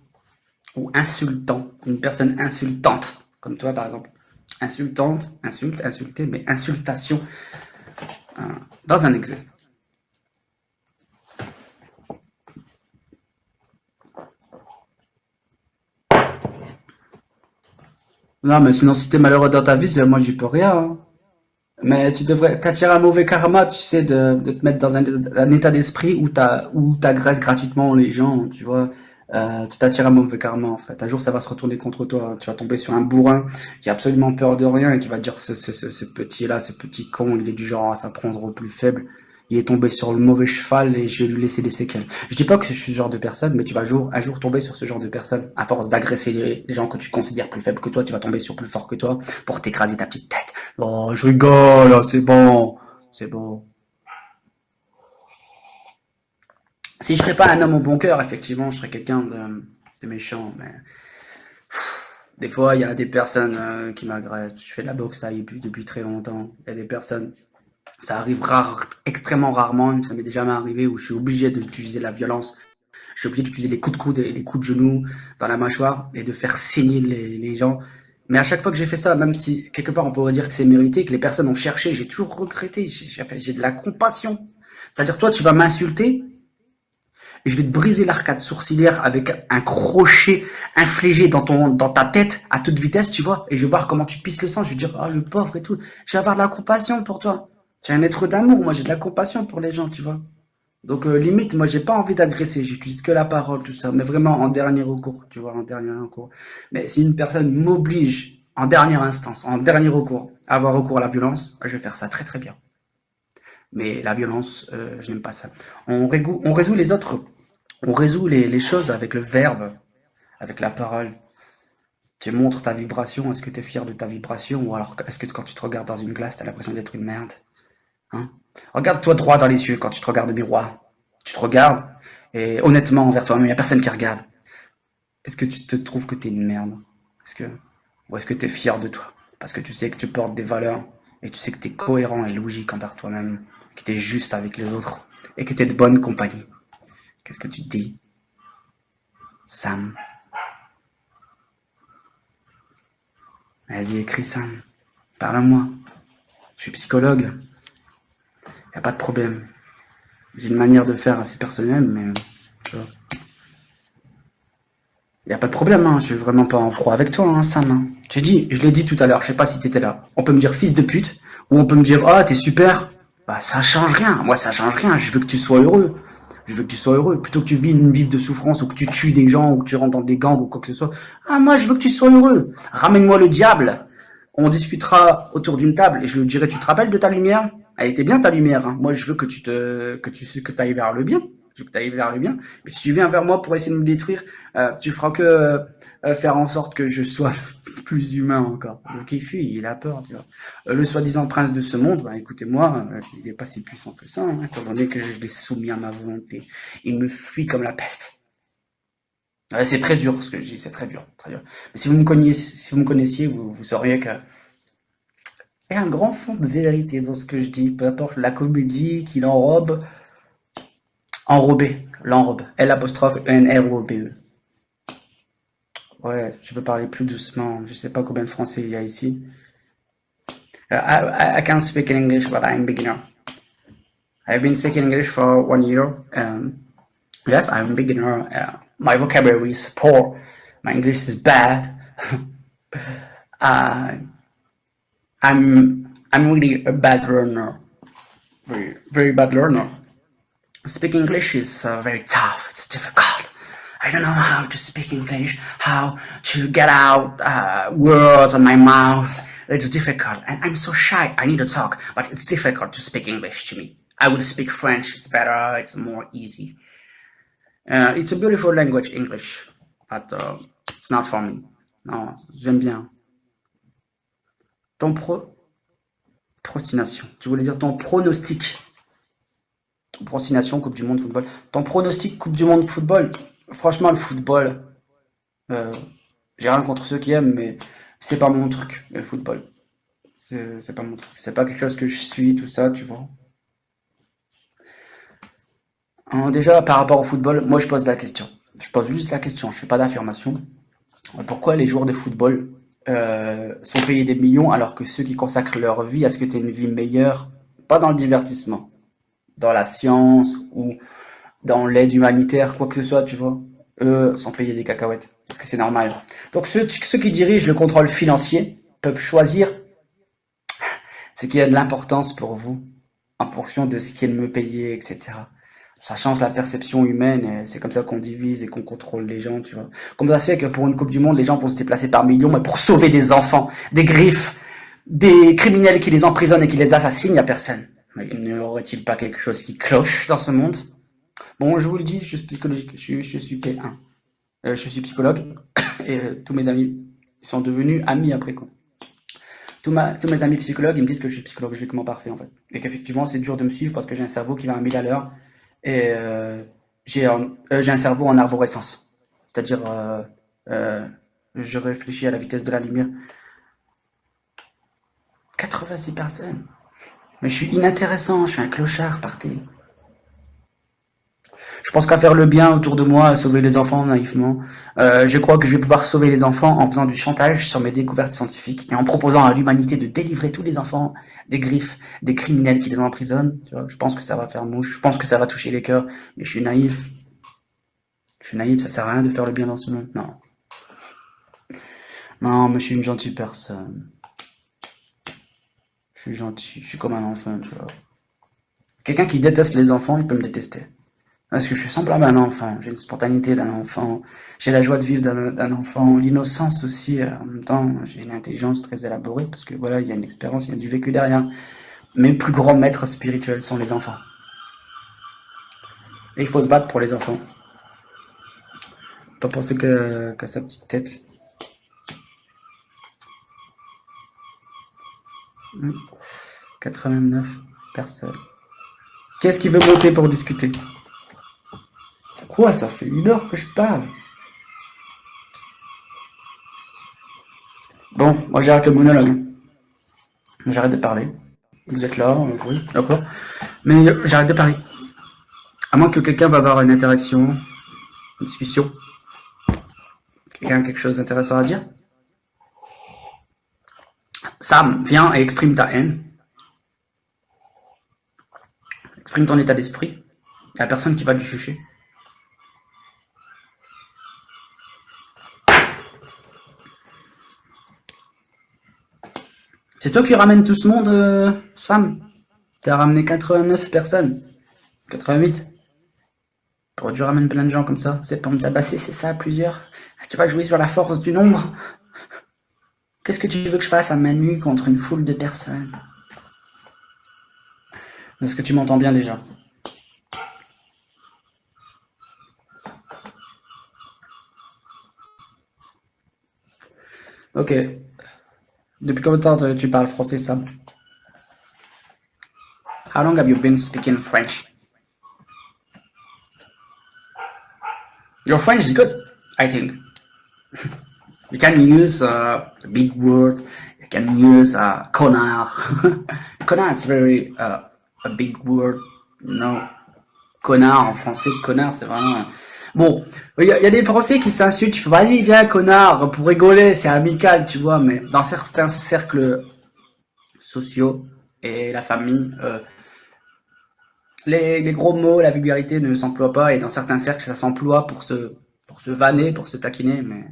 Ou insultant. Une personne insultante. Comme toi, par exemple. Insultante, insulte, insulter, mais insultation, doesn't exist. Non, mais sinon, si t'es malheureux dans ta vie, moi, j'y peux rien, hein. Mais tu devrais t'attirer un mauvais karma, tu sais, de te mettre dans un état d'esprit où t'agresses gratuitement les gens, tu vois. tu t'attires un mauvais karma en fait. Un jour, ça va se retourner contre toi. Tu vas tomber sur un bourrin qui a absolument peur de rien et qui va te dire ce petit-là, ce petit con, il est du genre à s'apprendre au plus faible. Il est tombé sur le mauvais cheval et je vais lui laisser des séquelles. Je dis pas que je suis ce genre de personne, mais tu vas un jour tomber sur ce genre de personne. À force d'agresser les gens que tu considères plus faibles que toi, tu vas tomber sur plus fort que toi pour t'écraser ta petite tête. Oh, je rigole, hein, c'est bon, c'est bon. Si je serais pas un homme au bon cœur, effectivement, je serais quelqu'un de méchant. Mais des fois, il y a des personnes qui m'agressent. Je fais de la boxe là depuis très longtemps. Il y a des personnes, ça arrive extrêmement rarement. Ça m'est déjà arrivé où je suis obligé d'utiliser la violence. Je suis obligé d'utiliser les coups de coude et les coups de genoux dans la mâchoire et de faire saigner les gens. Mais à chaque fois que j'ai fait ça, même si quelque part on pourrait dire que c'est mérité, que les personnes ont cherché, j'ai toujours regretté. J'ai de la compassion. C'est-à-dire, toi, tu vas m'insulter, et je vais te briser l'arcade sourcilière avec un crochet infligé dans ta tête à toute vitesse, tu vois, et je vais voir comment tu pisses le sang, je vais dire, ah, le pauvre et tout, je vais avoir de la compassion pour toi. Tu es un être d'amour, moi j'ai de la compassion pour les gens, tu vois. Donc limite, moi j'ai pas envie d'agresser, j'utilise que la parole, tout ça, mais vraiment en dernier recours, tu vois, en dernier recours. Mais si une personne m'oblige en dernière instance, en dernier recours, à avoir recours à la violence, je vais faire ça très très bien. Mais la violence, je n'aime pas ça. On résout les autres, on résout les choses avec le verbe, avec la parole. Tu montres ta vibration, est-ce que tu es fier de ta vibration ou alors est-ce que quand tu te regardes dans une glace, tu as l'impression d'être une merde, hein? Regarde-toi droit dans les yeux quand tu te regardes au miroir. Tu te regardes et honnêtement envers toi-même, il n'y a personne qui regarde. Est-ce que tu te trouves que tu es une merde? Est-ce que, ou est-ce que tu es fier de toi? Parce que tu sais que tu portes des valeurs et tu sais que tu es cohérent et logique envers toi-même, que tu es juste avec les autres et que tu es de bonne compagnie. Qu'est-ce que tu te dis, Sam? Vas-y, écris Sam. Parle-moi. Je suis psychologue. Y a pas de problème. J'ai une manière de faire assez personnelle, mais tu vois. Y a pas de problème, hein. Je suis vraiment pas en froid avec toi, hein, Sam, hein. Je l'ai dit tout à l'heure, je sais pas si t'étais là. On peut me dire fils de pute, ou on peut me dire, ah, t'es super. Bah, ça change rien. Moi, ça change rien. Je veux que tu sois heureux. Je veux que tu sois heureux. Plutôt que tu vis une vie de souffrance, ou que tu tues des gens, ou que tu rentres dans des gangs, ou quoi que ce soit. Ah, moi, je veux que tu sois heureux. Ramène-moi le diable. On discutera autour d'une table, et je lui dirai, tu te rappelles de ta lumière? Elle était bien ta lumière, hein. Moi, je veux que que t'ailles vers le bien. Je veux que tu ailles vers le bien. Mais si tu viens vers moi pour essayer de me détruire, tu feras que faire en sorte que je sois plus humain encore. Donc il fuit, il a peur, tu vois. Le soi-disant prince de ce monde, bah, écoutez-moi, il n'est pas si puissant que ça, hein, étant donné que je l'ai soumis à ma volonté. Il me fuit comme la peste. Ouais, c'est très dur ce que je dis, c'est très dur, très dur. Mais si vous me connaissiez, vous sauriez que il y a un grand fond de vérité dans ce que je dis, peu importe la comédie qu'il enrobe, enrobé, l'enrobe, L apostrophe N R O B E. Ouais, je peux parler plus doucement. Je sais pas combien de français il y a ici. I can't speak in English, but I'm beginner. I've been speaking English for 1 year. Yes, I'm a beginner. My vocabulary is poor. My English is bad. uh, I'm really a bad learner. Very very bad learner. Speaking English is very tough. It's difficult. I don't know how to speak English, how to get out words on my mouth. It's difficult, and I'm so shy. I need to talk, but it's difficult to speak English to me. I will speak French. It's better. It's more easy. It's a beautiful language, English, but it's not for me. Non, j'aime bien. Ton prostination. Tu voulais dire ton pronostic. Prostination, Coupe du Monde football. Ton pronostic Coupe du Monde football. Franchement, le football, euh, j'ai rien contre ceux qui aiment, mais c'est pas mon truc, le football. C'est pas mon truc. C'est pas quelque chose que je suis, tout ça, tu vois. Déjà, par rapport au football, moi je pose la question. Je pose juste la question, je fais pas d'affirmation. Pourquoi les joueurs de football sont payés des millions alors que ceux qui consacrent leur vie à ce que tu aies une vie meilleure, pas dans le divertissement, dans la science ou dans l'aide humanitaire, quoi que ce soit, tu vois, eux sont payés des cacahuètes. Parce que c'est normal. Donc ceux qui dirigent le contrôle financier peuvent choisir ce qui a de l'importance pour vous en fonction de ce qui est de me payer, etc. Ça change la perception humaine et c'est comme ça qu'on divise et qu'on contrôle les gens, tu vois. Comment ça se fait que pour une Coupe du Monde, les gens vont se déplacer par millions, mais pour sauver des enfants, des griffes, des criminels qui les emprisonnent et qui les assassinent, il n'y a personne. Mais n'y aurait-il pas quelque chose qui cloche dans ce monde? Bon, je vous le dis, je suis psychologique, je suis P1. Je suis psychologue et tous mes amis sont devenus amis après coup. Tous mes amis psychologues, ils me disent que je suis psychologiquement parfait en fait. Et qu'effectivement, c'est dur de me suivre parce que j'ai un cerveau qui va à 1000 à l'heure et j'ai un cerveau en arborescence. C'est-à-dire, euh, je réfléchis à la vitesse de la lumière. 86 personnes. Mais je suis inintéressant, je suis un clochard, partez. Je pense qu'à faire le bien autour de moi, à sauver les enfants naïvement. Je crois que je vais pouvoir sauver les enfants en faisant du chantage sur mes découvertes scientifiques et en proposant à l'humanité de délivrer tous les enfants des griffes des criminels qui les emprisonnent. Tu vois, je pense que ça va faire mouche, je pense que ça va toucher les cœurs, mais je suis naïf. Je suis naïf, ça sert à rien de faire le bien dans ce monde. Non. Non, mais je suis une gentille personne. Je suis gentil, je suis comme un enfant, tu vois. Quelqu'un qui déteste les enfants, il peut me détester. Parce que je suis semblable à un enfant, j'ai une spontanéité d'un enfant, j'ai la joie de vivre d'un enfant, l'innocence aussi, en même temps, j'ai une intelligence très élaborée, parce que voilà, il y a une expérience, il y a du vécu derrière. Mes plus grands maîtres spirituels sont les enfants. Et il faut se battre pour les enfants. Pas penser qu'à sa petite tête. 89 personnes. Qu'est-ce qui veut monter pour discuter? Quoi, ça fait 1 heure que je parle. Bon, moi j'arrête le monologue. J'arrête de parler. Vous êtes là, oui, d'accord. Mais j'arrête de parler. À moins que quelqu'un va avoir une interaction, une discussion. Quelqu'un a quelque chose d'intéressant à dire? Sam, viens et exprime ta haine. Exprime ton état d'esprit. Il n'y a personne qui va te juger. C'est toi qui ramène tout ce monde, Sam. T'as ramené 89 personnes. 88. Pourquoi tu ramènes plein de gens comme ça? C'est pour me tabasser, c'est ça, plusieurs? Tu vas jouer sur la force du nombre? Qu'est-ce que tu veux que je fasse à main nue contre une foule de personnes? Est-ce que tu m'entends bien déjà? Ok. Depuis combien de temps tu parles français, Sam? How long have you been speaking French? Your French is good, I think. You can use a big word. You can use connard. Connard, it's very a big word. No. Connard en français, connard, c'est vraiment. Bon, y a des Français qui s'insultent. Il faut vas-y, viens, connard, pour rigoler, c'est amical, tu vois. Mais dans certains cercles sociaux et la famille, les gros mots, la vulgarité ne s'emploient pas. Et dans certains cercles, ça s'emploie pour se vanner, pour se taquiner. Mais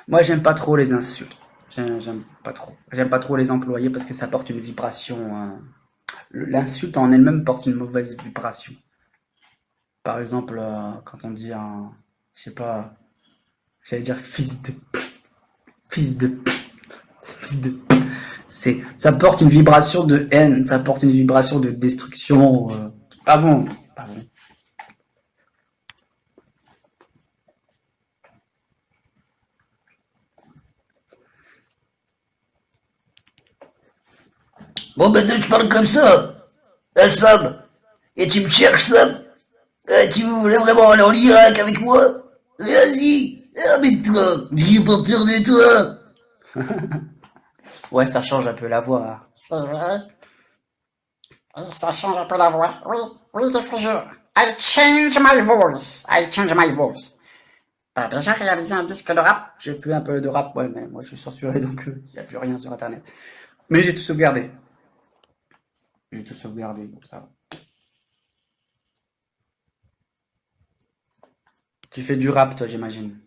moi, j'aime pas trop les insultes. J'aime pas trop. J'aime pas trop les employer parce que ça porte une vibration. L'insulte en elle-même porte une mauvaise vibration. Par exemple, quand on dit un, je sais pas, j'allais dire fils de, fils de, ça porte une vibration de haine, ça porte une vibration de destruction. Pas bon, pas bon. Bon, maintenant tu parles comme ça. Ah, Sam. Et tu me cherches, Sam. Tu voulais vraiment aller en Irak avec moi? Vas-y. Arrête-toi. J'ai pas peur de toi. Ouais, ça change un peu la voix. C'est vrai. Et ça change un peu la voix. Oui, oui, qu'est-ce que je... I change my voice. I change my voice. T'as déjà réalisé un disque de rap? J'ai fait un peu de rap, ouais, mais moi je suis censuré donc il n'y a plus rien sur internet. Mais j'ai tout sauvegardé. J'ai tout sauvegardé, donc ça va. Tu fais du rap, toi, j'imagine.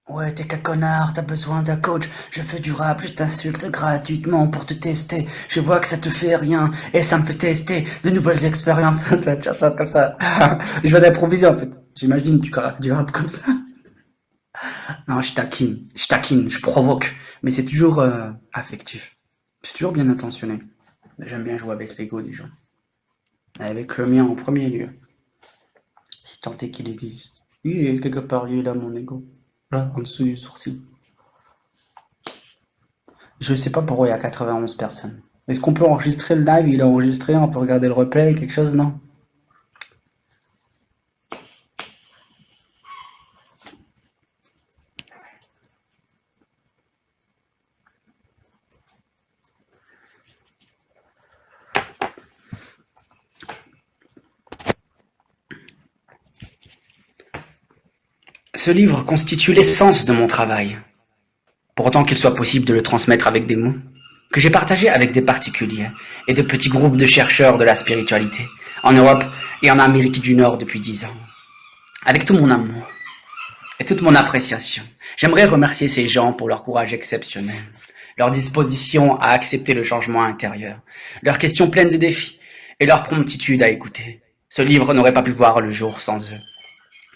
Ouais, t'es qu'un connard, t'as besoin d'un coach. Je fais du rap, je t'insulte gratuitement pour te tester. Je vois que ça te fait rien et ça me fait tester de nouvelles expériences. Tu chantes comme ça. Je viens d'improviser en fait. J'imagine du rap comme ça. Non, je taquine, je provoque. Mais c'est toujours affectif. C'est toujours bien intentionné. Mais j'aime bien jouer avec l'ego des gens. Avec le mien en premier lieu. Si tant est qu'il existe. Il est quelque part, il est là mon ego. Là, en dessous du sourcil. Je sais pas pourquoi il y a 91 personnes. Est-ce qu'on peut enregistrer le live? Il est enregistré, on peut regarder le replay, quelque chose, non? Ce livre constitue l'essence de mon travail, pour autant qu'il soit possible de le transmettre avec des mots, que j'ai partagé avec des particuliers et de petits groupes de chercheurs de la spiritualité, en Europe et en Amérique du Nord depuis 10 ans. Avec tout mon amour et toute mon appréciation, j'aimerais remercier ces gens pour leur courage exceptionnel, leur disposition à accepter le changement intérieur, leurs questions pleines de défis et leur promptitude à écouter. Ce livre n'aurait pas pu voir le jour sans eux.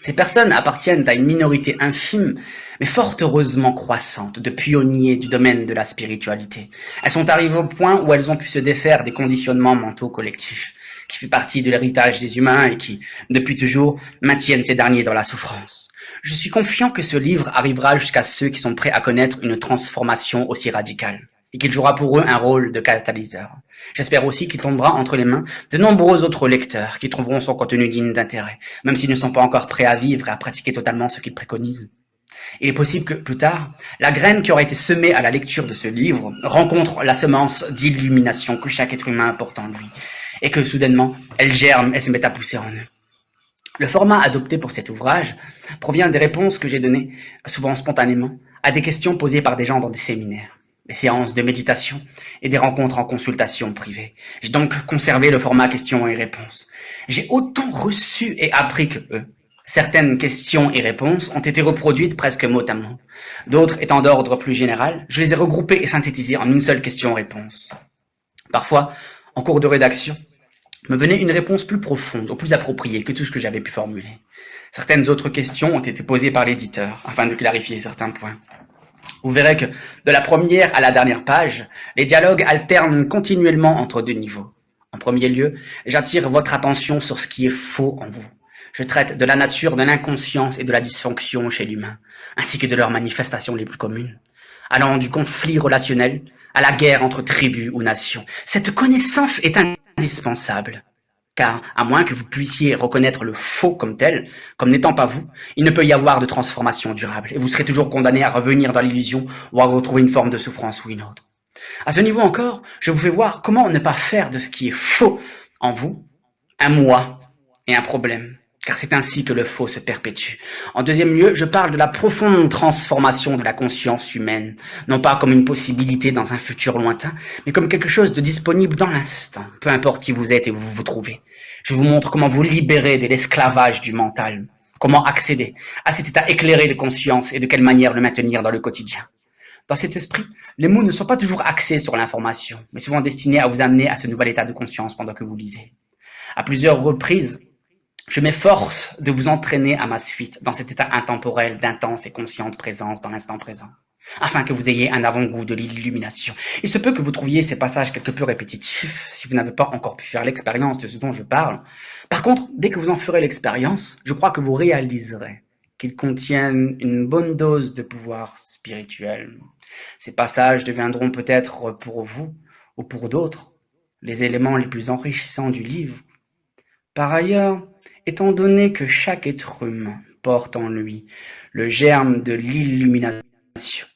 Ces personnes appartiennent à une minorité infime, mais fort heureusement croissante, de pionniers du domaine de la spiritualité. Elles sont arrivées au point où elles ont pu se défaire des conditionnements mentaux collectifs, qui fait partie de l'héritage des humains et qui, depuis toujours, maintiennent ces derniers dans la souffrance. Je suis confiant que ce livre arrivera jusqu'à ceux qui sont prêts à connaître une transformation aussi radicale, et qu'il jouera pour eux un rôle de catalyseur. J'espère aussi qu'il tombera entre les mains de nombreux autres lecteurs qui trouveront son contenu digne d'intérêt, même s'ils ne sont pas encore prêts à vivre et à pratiquer totalement ce qu'il préconise. Il est possible que, plus tard, la graine qui aura été semée à la lecture de ce livre rencontre la semence d'illumination que chaque être humain porte en lui, et que, soudainement, elle germe et se met à pousser en eux. Le format adopté pour cet ouvrage provient des réponses que j'ai données, souvent spontanément, à des questions posées par des gens dans des séminaires, des séances de méditation et des rencontres en consultation privée. J'ai donc conservé le format questions et réponses. J'ai autant reçu et appris que eux. Certaines questions et réponses ont été reproduites presque mot à mot. D'autres étant d'ordre plus général, je les ai regroupées et synthétisées en une seule question-réponse. Parfois, en cours de rédaction, me venait une réponse plus profonde ou plus appropriée que tout ce que j'avais pu formuler. Certaines autres questions ont été posées par l'éditeur afin de clarifier certains points. Vous verrez que, de la première à la dernière page, les dialogues alternent continuellement entre deux niveaux. En premier lieu, j'attire votre attention sur ce qui est faux en vous. Je traite de la nature de l'inconscience et de la dysfonction chez l'humain, ainsi que de leurs manifestations les plus communes, allant du conflit relationnel à la guerre entre tribus ou nations. Cette connaissance est indispensable, car à moins que vous puissiez reconnaître le faux comme tel, comme n'étant pas vous, il ne peut y avoir de transformation durable, et vous serez toujours condamné à revenir dans l'illusion ou à retrouver une forme de souffrance ou une autre. À ce niveau encore, je vous fais voir comment ne pas faire de ce qui est faux en vous un moi et un problème, car c'est ainsi que le faux se perpétue. En deuxième lieu, je parle de la profonde transformation de la conscience humaine, non pas comme une possibilité dans un futur lointain, mais comme quelque chose de disponible dans l'instant, peu importe qui vous êtes et où vous vous trouvez. Je vous montre comment vous libérer de l'esclavage du mental, comment accéder à cet état éclairé de conscience et de quelle manière le maintenir dans le quotidien. Dans cet esprit, les mots ne sont pas toujours axés sur l'information, mais souvent destinés à vous amener à ce nouvel état de conscience pendant que vous lisez. À plusieurs reprises, je m'efforce de vous entraîner à ma suite dans cet état intemporel d'intense et consciente présence dans l'instant présent, afin que vous ayez un avant-goût de l'illumination. Il se peut que vous trouviez ces passages quelque peu répétitifs, si vous n'avez pas encore pu faire l'expérience de ce dont je parle. Par contre, dès que vous en ferez l'expérience, je crois que vous réaliserez qu'ils contiennent une bonne dose de pouvoir spirituel. Ces passages deviendront peut-être pour vous, ou pour d'autres, les éléments les plus enrichissants du livre. Par ailleurs, étant donné que chaque être humain porte en lui le germe de l'illumination,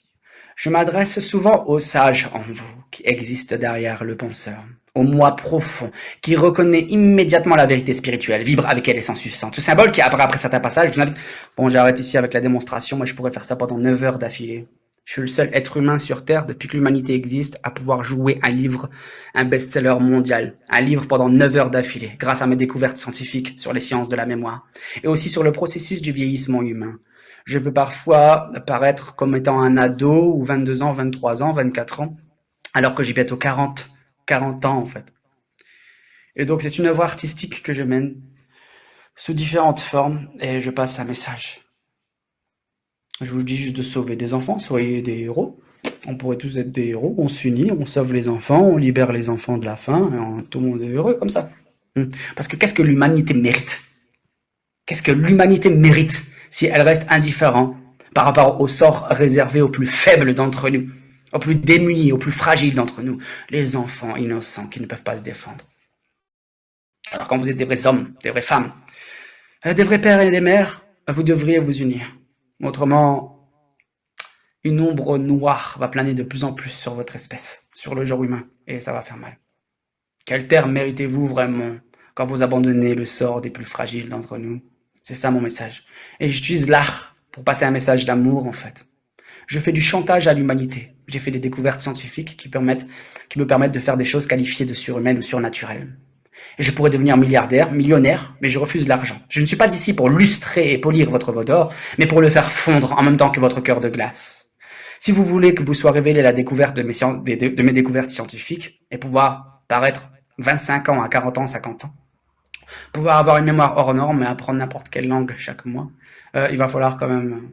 je m'adresse souvent aux sages en vous qui existent derrière le penseur, au moi profond qui reconnaît immédiatement la vérité spirituelle, vibre avec elle et s'en suce. Ce symbole qui apparaît après certains passages, je vous invite... Bon, j'arrête ici avec la démonstration, moi je pourrais faire ça pendant 9 heures d'affilée. Je suis le seul être humain sur Terre, depuis que l'humanité existe, à pouvoir jouer un livre, un best-seller mondial, un livre pendant 9 heures d'affilée, grâce à mes découvertes scientifiques sur les sciences de la mémoire, et aussi sur le processus du vieillissement humain. Je peux parfois paraître comme étant un ado, ou 22 ans, 23 ans, 24 ans, alors que j'ai bientôt 40 ans en fait. Et donc c'est une œuvre artistique que je mène sous différentes formes et je passe un message. Je vous dis juste de sauver des enfants, soyez des héros. On pourrait tous être des héros, on s'unit, on sauve les enfants, on libère les enfants de la faim, et tout le monde est heureux comme ça. Parce que qu'est-ce que l'humanité mérite? Qu'est-ce que l'humanité mérite si elle reste indifférente par rapport au sort réservé aux plus faibles d'entre nous, aux plus démunis, aux plus fragiles d'entre nous, les enfants innocents qui ne peuvent pas se défendre? Alors quand vous êtes des vrais hommes, des vraies femmes, des vrais pères et des mères, vous devriez vous unir. Autrement, une ombre noire va planer de plus en plus sur votre espèce, sur le genre humain, et ça va faire mal. Quelle terre méritez-vous vraiment quand vous abandonnez le sort des plus fragiles d'entre nous? C'est ça mon message. Et j'utilise l'art pour passer un message d'amour en fait. Je fais du chantage à l'humanité. J'ai fait des découvertes scientifiques qui me permettent de faire des choses qualifiées de surhumaines ou surnaturelles. Et je pourrais devenir milliardaire, millionnaire, mais je refuse l'argent. Je ne suis pas ici pour lustrer et polir votre veau d'or, mais pour le faire fondre en même temps que votre cœur de glace. Si vous voulez que vous soit révélée la découverte de mes découvertes scientifiques et pouvoir paraître 25 ans à 40 ans, 50 ans, pouvoir avoir une mémoire hors norme et apprendre n'importe quelle langue chaque mois, il va falloir quand même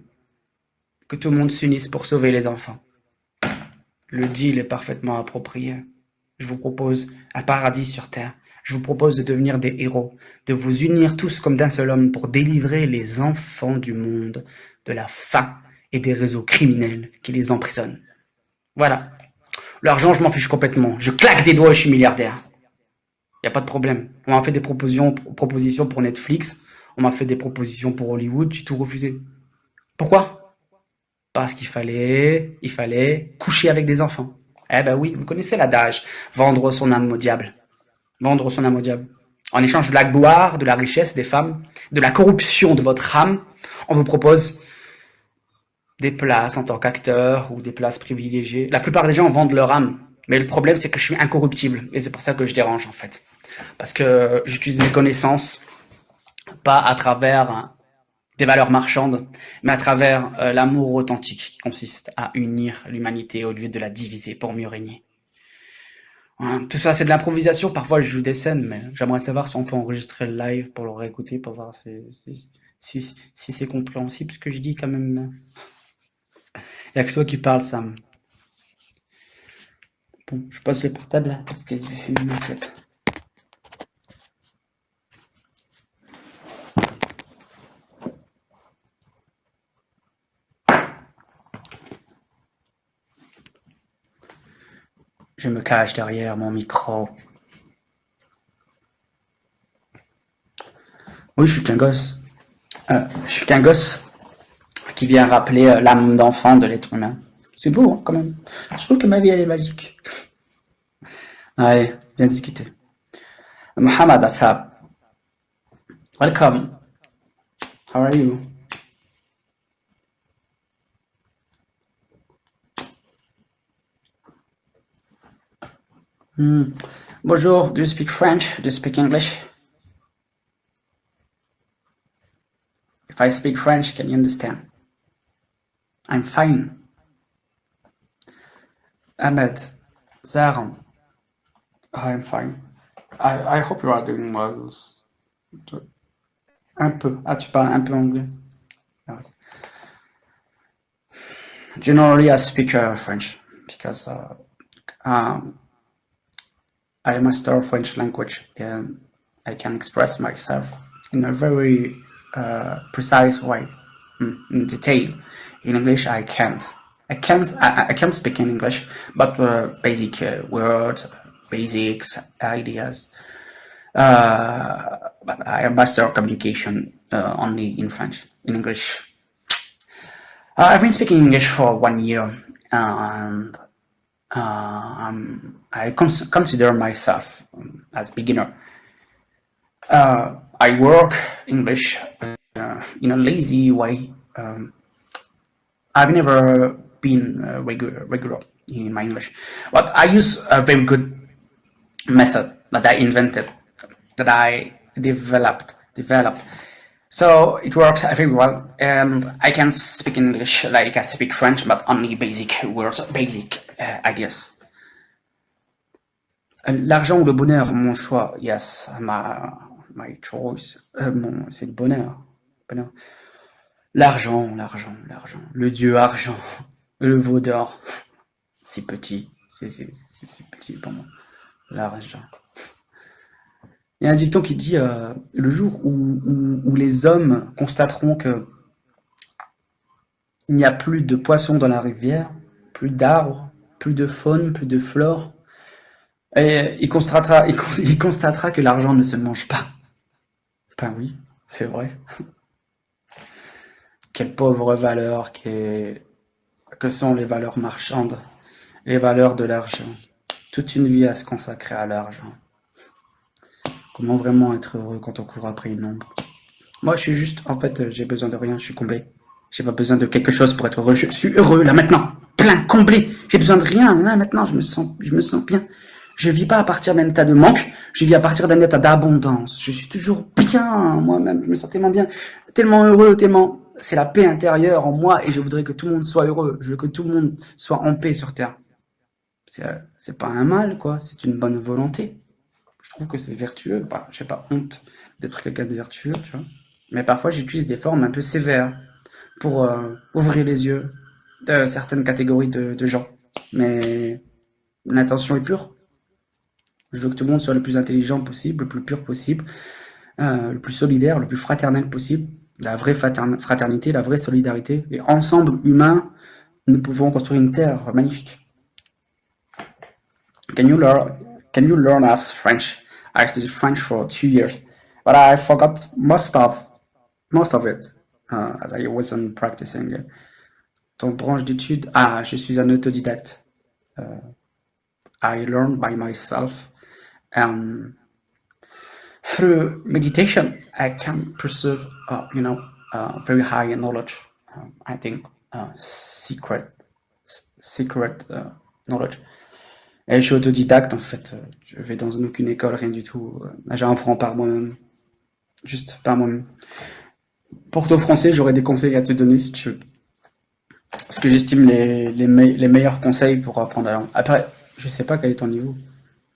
que tout le monde s'unisse pour sauver les enfants. Le deal est parfaitement approprié. Je vous propose un paradis sur Terre. Je vous propose de devenir des héros, de vous unir tous comme d'un seul homme pour délivrer les enfants du monde de la faim et des réseaux criminels qui les emprisonnent. Voilà. L'argent, je m'en fiche complètement. Je claque des doigts et je suis milliardaire. Il n'y a pas de problème. On m'a fait des propositions pour Netflix, on m'a fait des propositions pour Hollywood, j'ai tout refusé. Pourquoi? Parce qu'il fallait coucher avec des enfants. Eh ben oui, vous connaissez l'adage, vendre son âme au diable. Vendre son âme au diable. En échange de la gloire, de la richesse des femmes, de la corruption de votre âme, on vous propose des places en tant qu'acteur ou des places privilégiées. La plupart des gens vendent leur âme. Mais le problème, c'est que je suis incorruptible. Et c'est pour ça que je dérange, en fait. Parce que j'utilise mes connaissances, pas à travers des valeurs marchandes, mais à travers l'amour authentique qui consiste à unir l'humanité au lieu de la diviser pour mieux régner. Tout ça, c'est de l'improvisation. Parfois, je joue des scènes, mais j'aimerais savoir si on peut enregistrer le live pour le réécouter, pour voir si c'est compréhensible ce que je dis quand même. Il n'y a que toi qui parles, Sam. Bon, je passe le portable là, parce que je fume en fait. Je me cache derrière mon micro. Oui, je suis qu'un gosse. Je suis qu'un gosse qui vient rappeler l'âme d'enfant de l'être humain. C'est beau, hein, quand même. Je trouve que ma vie, elle est magique. Allez, viens discuter. Mohamed Attab. Welcome. How are you? Bonjour, do you speak French? Do you speak English? If I speak French, can you understand? I'm fine. Ahmed, Zaram. I'm fine. I hope you are doing well. Un peu. Ah, tu parles un peu anglais. Yes. Generally, I speak French because I master French language and I can express myself in a very precise way, in detail. In English, I can't. I can't speak in English, but basic words, basics, ideas. But I master communication only in French. In English, I've been speaking English for 1 year, and I consider myself as beginner. I work English in a lazy way. I've never been regular in my English, but I use a very good method that I invented, that I developed. So it works very well, and I can speak English like I speak French, but only basic words, basic ideas. L'argent ou le bonheur, mon choix, yes, my choice, c'est le bonheur. L'argent, le dieu argent, le veau d'or, c'est petit, c'est petit pour moi, l'argent. Il y a un dicton qui dit le jour où les hommes constateront que il n'y a plus de poissons dans la rivière, plus d'arbres, plus de faune, plus de flore, et il constatera que l'argent ne se mange pas. Ben oui, c'est vrai. Quelle pauvre valeur que sont les valeurs marchandes, les valeurs de l'argent. Toute une vie à se consacrer à l'argent. Comment vraiment être heureux quand on court après une ombre? Moi, je suis juste, en fait, j'ai besoin de rien, je suis comblé. J'ai pas besoin de quelque chose pour être heureux. Je suis heureux, là, maintenant. Plein, comblé. J'ai besoin de rien, là, maintenant, je me sens bien. Je vis pas à partir d'un état de manque, je vis à partir d'un état d'abondance. Je suis toujours bien, moi-même, je me sens tellement bien, tellement heureux, tellement... C'est la paix intérieure en moi et je voudrais que tout le monde soit heureux. Je veux que tout le monde soit en paix sur Terre. C'est pas un mal, quoi. C'est une bonne volonté. Je trouve que c'est vertueux. Bah, j'ai pas honte d'être quelqu'un de vertueux, tu vois. Mais parfois, j'utilise des formes un peu sévères pour ouvrir les yeux de certaines catégories de gens. Mais l'intention est pure. Je veux que tout le monde soit le plus intelligent possible, le plus pur possible, le plus solidaire, le plus fraternel possible. La vraie fraternité, la vraie solidarité. Et ensemble, humains, nous pouvons construire une terre magnifique. Can you learn us French? I studied French for 2 years, but I forgot most of it as I wasn't practicing. Ton branche d'études? Ah, je suis un autodidacte. I learned by myself. Through meditation, I can perceive, very high knowledge. I think secret knowledge. Et je suis autodidacte en fait. Je vais dans aucune école, rien du tout. J'apprends par moi-même, juste par moi-même. Pour ton français, j'aurais des conseils à te donner si tu veux. Parce que j'estime les meilleurs conseils pour apprendre la langue. Après, je sais pas quel est ton niveau.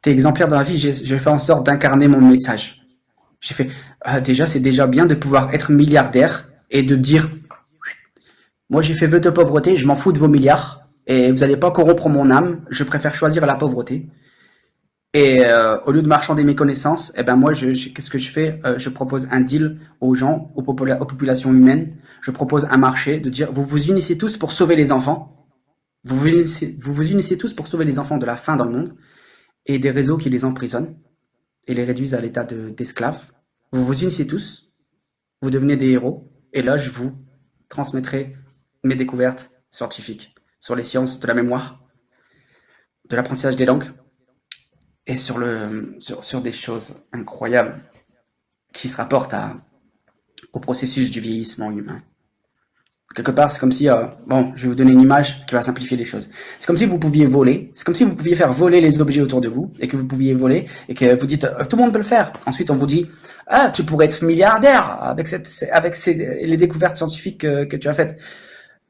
T'es exemplaire dans la vie, je fais en sorte d'incarner mon message. J'ai fait, déjà, c'est déjà bien de pouvoir être milliardaire et de dire, moi j'ai fait vœu de pauvreté, je m'en fous de vos milliards et vous n'allez pas corrompre mon âme, je préfère choisir la pauvreté. Et au lieu de marchander mes connaissances, eh ben moi, qu'est-ce que je fais? Je propose un deal aux gens, aux populations humaines. Je propose un marché de dire, vous vous unissez tous pour sauver les enfants. Vous vous unissez tous pour sauver les enfants de la faim dans le monde. Et des réseaux qui les emprisonnent et les réduisent à l'état d'esclaves. Vous vous unissez tous, vous devenez des héros, et là je vous transmettrai mes découvertes scientifiques sur les sciences de la mémoire, de l'apprentissage des langues, et sur des choses incroyables qui se rapportent au processus du vieillissement humain. Quelque part, c'est comme si, je vais vous donner une image qui va simplifier les choses. C'est comme si vous pouviez voler, c'est comme si vous pouviez faire voler les objets autour de vous, et que vous pouviez voler, et que vous dites, tout le monde peut le faire. Ensuite, on vous dit, tu pourrais être milliardaire avec les découvertes scientifiques que tu as faites.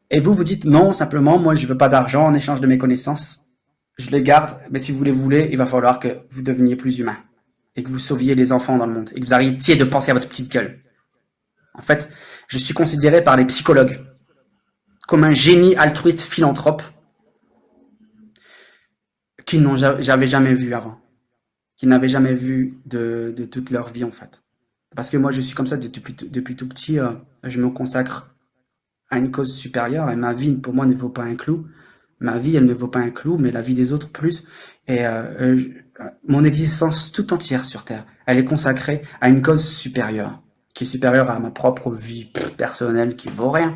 Et vous dites, non, simplement, moi, je veux pas d'argent en échange de mes connaissances. Je les garde, mais si vous les voulez, il va falloir que vous deveniez plus humain. Et que vous sauviez les enfants dans le monde. Et que vous arrêtiez de penser à votre petite gueule. En fait, je suis considéré par les psychologues comme un génie altruiste philanthrope qui j'avais jamais vu avant, qui n'avaient jamais vu de toute leur vie en fait. Parce que moi je suis comme ça depuis tout petit, je me consacre à une cause supérieure et ma vie pour moi ne vaut pas un clou. Ma vie elle ne vaut pas un clou, mais la vie des autres plus. Et mon existence tout entière sur Terre, elle est consacrée à une cause supérieure, qui est supérieure à ma propre vie personnelle qui vaut rien.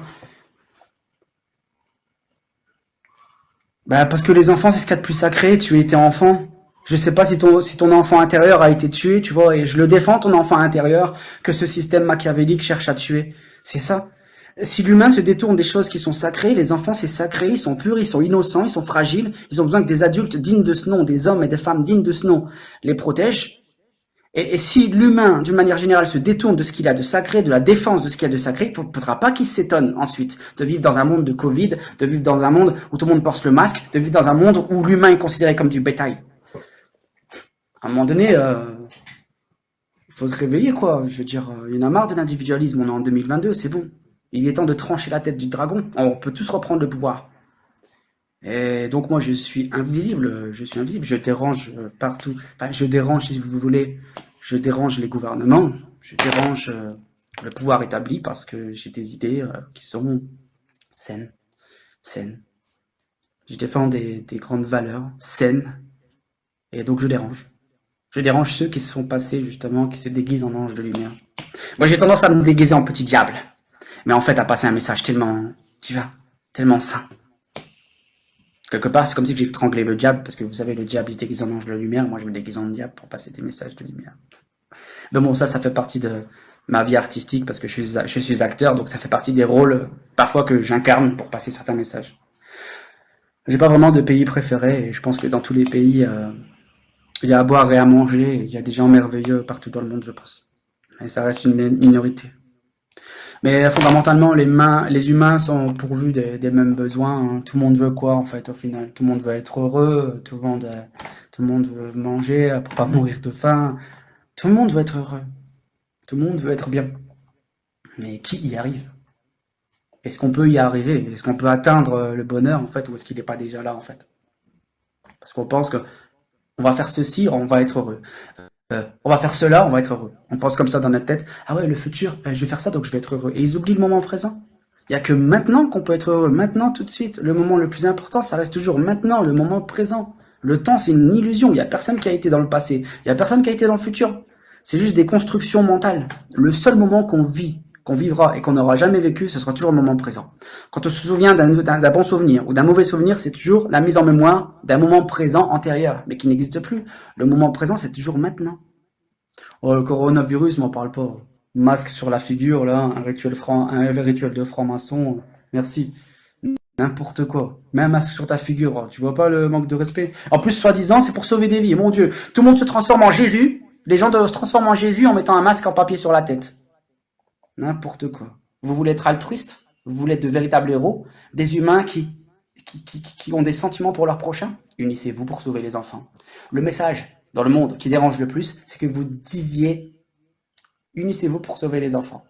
Bah parce que les enfants c'est ce qu'il y a de plus sacré, tu étais enfant. Je sais pas si ton enfant intérieur a été tué, tu vois, et je le défends ton enfant intérieur que ce système machiavélique cherche à tuer. C'est ça. Si l'humain se détourne des choses qui sont sacrées, les enfants c'est sacré, ils sont purs, ils sont innocents, ils sont fragiles, ils ont besoin que des adultes dignes de ce nom, des hommes et des femmes dignes de ce nom les protègent. Et si l'humain, d'une manière générale, se détourne de ce qu'il a de sacré, de la défense de ce qu'il a de sacré, il ne faudra pas qu'il s'étonne ensuite de vivre dans un monde de Covid, de vivre dans un monde où tout le monde porte le masque, de vivre dans un monde où l'humain est considéré comme du bétail. À un moment donné, il faut se réveiller, quoi. Je veux dire, il y en a marre de l'individualisme. On est en 2022, c'est bon. Il est temps de trancher la tête du dragon. On peut tous reprendre le pouvoir. Et donc moi je suis invisible, je dérange partout, enfin je dérange si vous voulez, je dérange les gouvernements, je dérange le pouvoir établi parce que j'ai des idées qui sont saines, saines. Je défends des grandes valeurs saines et donc je dérange. Je dérange ceux qui se sont passés justement, qui se déguisent en ange de lumière. Moi j'ai tendance à me déguiser en petit diable, mais en fait à passer un message tellement divin, tellement sain. Quelque part, c'est comme si j'ai étranglé le diable, parce que vous savez, le diable, il se déguise en ange de lumière, moi je me déguise en diable pour passer des messages de lumière. Mais bon, ça fait partie de ma vie artistique, parce que je suis acteur, donc ça fait partie des rôles, parfois, que j'incarne pour passer certains messages. J'ai pas vraiment de pays préféré, et je pense que dans tous les pays, il y a à boire et à manger, et il y a des gens merveilleux partout dans le monde, je pense. Et ça reste une minorité. Mais fondamentalement, les humains sont pourvus des mêmes besoins, hein. Tout le monde veut quoi en fait au final? Tout le monde veut être heureux, tout le monde veut manger pour pas mourir de faim. Tout le monde veut être heureux, tout le monde veut être bien. Mais qui y arrive? Est-ce qu'on peut y arriver? Est-ce qu'on peut atteindre le bonheur en fait, ou est-ce qu'il n'est pas déjà là en fait? Parce qu'on pense que on va faire ceci, on va être heureux. On va faire cela, on va être heureux. On pense comme ça dans notre tête. Ah ouais, le futur, je vais faire ça, donc je vais être heureux. Et ils oublient le moment présent. Il n'y a que maintenant qu'on peut être heureux. Maintenant, tout de suite. Le moment le plus important, ça reste toujours maintenant, le moment présent. Le temps, c'est une illusion. Il n'y a personne qui a été dans le passé. Il n'y a personne qui a été dans le futur. C'est juste des constructions mentales. Le seul moment qu'on vit, qu'on vivra et qu'on n'aura jamais vécu, ce sera toujours le moment présent. Quand on se souvient d'un bon souvenir ou d'un mauvais souvenir, c'est toujours la mise en mémoire d'un moment présent antérieur, mais qui n'existe plus. Le moment présent, c'est toujours maintenant. Oh, le coronavirus, m'en parle pas. Masque sur la figure, là, un rituel de franc-maçon, merci. N'importe quoi. Mets un masque sur ta figure, tu vois pas le manque de respect? En plus, soi-disant, c'est pour sauver des vies. Mon Dieu, tout le monde se transforme en Jésus. Les gens se transforment en Jésus en mettant un masque en papier sur la tête. N'importe quoi. Vous voulez être altruiste? Vous voulez être de véritables héros? Des humains qui ont des sentiments pour leur prochain? Unissez-vous pour sauver les enfants. Le message dans le monde qui dérange le plus, c'est que vous disiez unissez-vous pour sauver les enfants.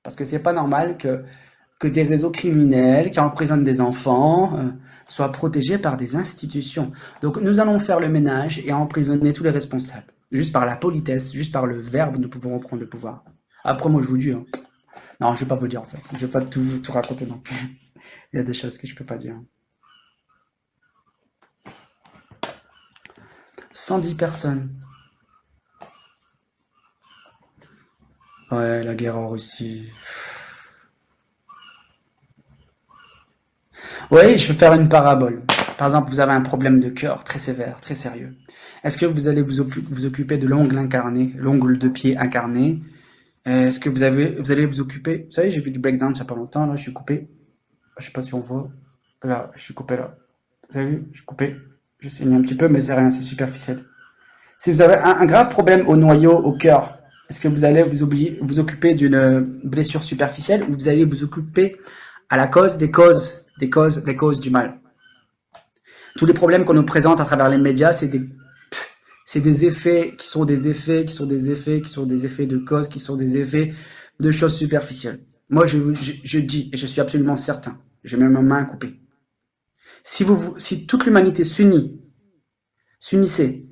Parce que c'est pas normal que des réseaux criminels qui emprisonnent des enfants soient protégés par des institutions. Donc nous allons faire le ménage et emprisonner tous les responsables. Juste par la politesse, juste par le verbe, nous pouvons reprendre le pouvoir. Après, moi, je vous dis, hein. Non, je vais pas vous dire, en fait. Je vais pas tout raconter non plus. Il y a des choses que je peux pas dire. 110 personnes. Ouais, la guerre en Russie. Oui, je vais faire une parabole. Par exemple, vous avez un problème de cœur très sévère, très sérieux. Est-ce que vous allez vous occuper de l'ongle incarné, l'ongle de pied incarné? Est-ce que vous allez vous occuper? Vous savez, j'ai vu du breakdance il n'y a pas longtemps, là, je suis coupé. Je sais pas si on voit. Là, je suis coupé là. Vous avez vu? Je suis coupé. Je saigne un petit peu, mais c'est rien, c'est superficiel. Si vous avez un grave problème au noyau, au cœur, est-ce que vous allez vous occuper d'une blessure superficielle ou vous allez vous occuper à la cause des causes du mal? Tous les problèmes qu'on nous présente à travers les médias, c'est des effets qui sont des effets de causes, qui sont des effets de choses superficielles. Moi, je dis, et je suis absolument certain, je mets ma main coupée. Si toute l'humanité s'unissait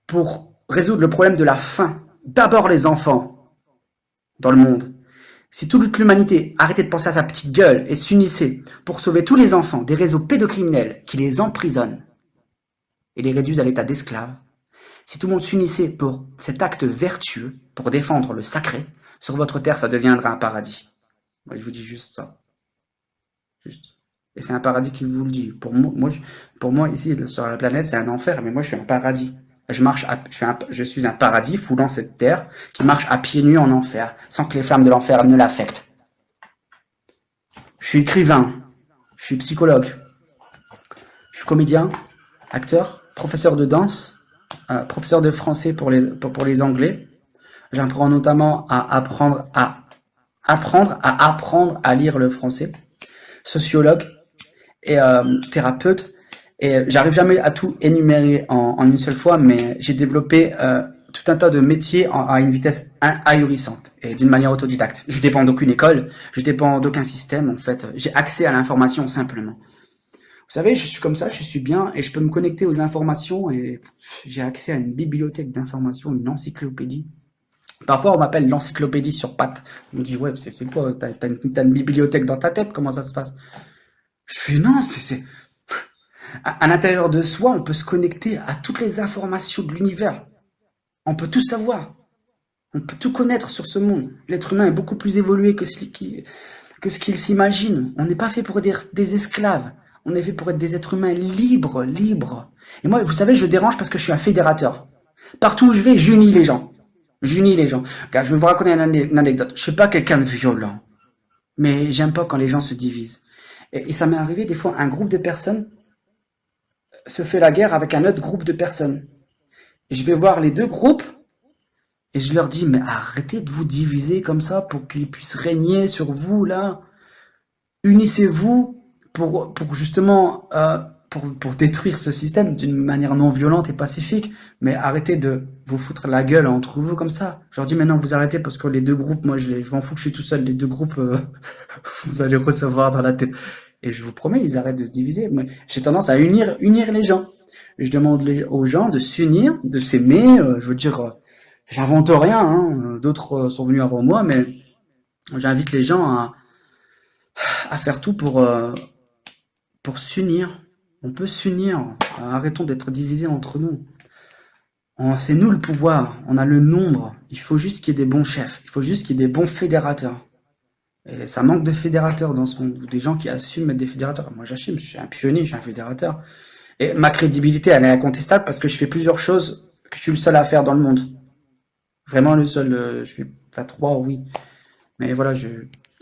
pour résoudre le problème de la faim, d'abord les enfants dans le monde, si toute l'humanité arrêtait de penser à sa petite gueule et s'unissait pour sauver tous les enfants des réseaux pédocriminels qui les emprisonnent et les réduisent à l'état d'esclaves, si tout le monde s'unissait pour cet acte vertueux, pour défendre le sacré, sur votre terre, ça deviendra un paradis. Moi, je vous dis juste ça. Juste. Et c'est un paradis qui vous le dit. Pour moi, ici, sur la planète, c'est un enfer, mais moi, je suis un paradis. Je suis un paradis foulant cette terre qui marche à pieds nus en enfer, sans que les flammes de l'enfer ne l'affectent. Je suis écrivain, je suis psychologue, je suis comédien, acteur, professeur de danse, professeur de français pour les Anglais. J'apprends notamment à apprendre à lire le français. Sociologue et thérapeute. Et j'arrive jamais à tout énumérer en une seule fois, mais j'ai développé tout un tas de métiers à une vitesse ahurissante et d'une manière autodidacte. Je dépends d'aucune école, je dépends d'aucun système. En fait, j'ai accès à l'information simplement. Vous savez, je suis comme ça, je suis bien et je peux me connecter aux informations et j'ai accès à une bibliothèque d'informations, une encyclopédie. Parfois, on m'appelle l'encyclopédie sur pattes. On me dit, ouais, c'est quoi? T'as une bibliothèque dans ta tête? Comment ça se passe? Je fais, non, à l'intérieur de soi, on peut se connecter à toutes les informations de l'univers. On peut tout savoir. On peut tout connaître sur ce monde. L'être humain est beaucoup plus évolué que ce qu'il s'imagine. On n'est pas fait pour être des esclaves. On est fait pour être des êtres humains libres. Et moi, vous savez, je dérange parce que je suis un fédérateur. Partout où je vais, j'unis les gens. Car je vais vous raconter une anecdote. Je suis pas quelqu'un de violent. Mais j'aime pas quand les gens se divisent. Et ça m'est arrivé des fois, un groupe de personnes se fait la guerre avec un autre groupe de personnes. Et je vais voir les deux groupes et je leur dis, mais arrêtez de vous diviser comme ça pour qu'ils puissent régner sur vous là. Unissez-vous pour justement pour détruire ce système d'une manière non violente et pacifique, mais arrêtez de vous foutre la gueule entre vous comme ça. Je leur dis, mais non, vous arrêtez parce que les deux groupes, moi je m'en fous que je suis tout seul, les deux groupes, vous allez recevoir dans la tête. Et je vous promets, ils arrêtent de se diviser. J'ai tendance à unir les gens. Je demande aux gens de s'unir, de s'aimer. Je veux dire, j'invente rien. Hein. D'autres sont venus avant moi, mais j'invite les gens à faire tout pour s'unir. On peut s'unir. Arrêtons d'être divisés entre nous. C'est nous le pouvoir. On a le nombre. Il faut juste qu'il y ait des bons chefs. Il faut juste qu'il y ait des bons fédérateurs. Et ça manque de fédérateurs dans ce monde, des gens qui assument être des fédérateurs. Moi, j'assume, je suis un pionnier, je suis un fédérateur. Et ma crédibilité, elle est incontestable parce que je fais plusieurs choses que je suis le seul à faire dans le monde. Vraiment le seul. Je fais, enfin, 3, oui. Mais voilà,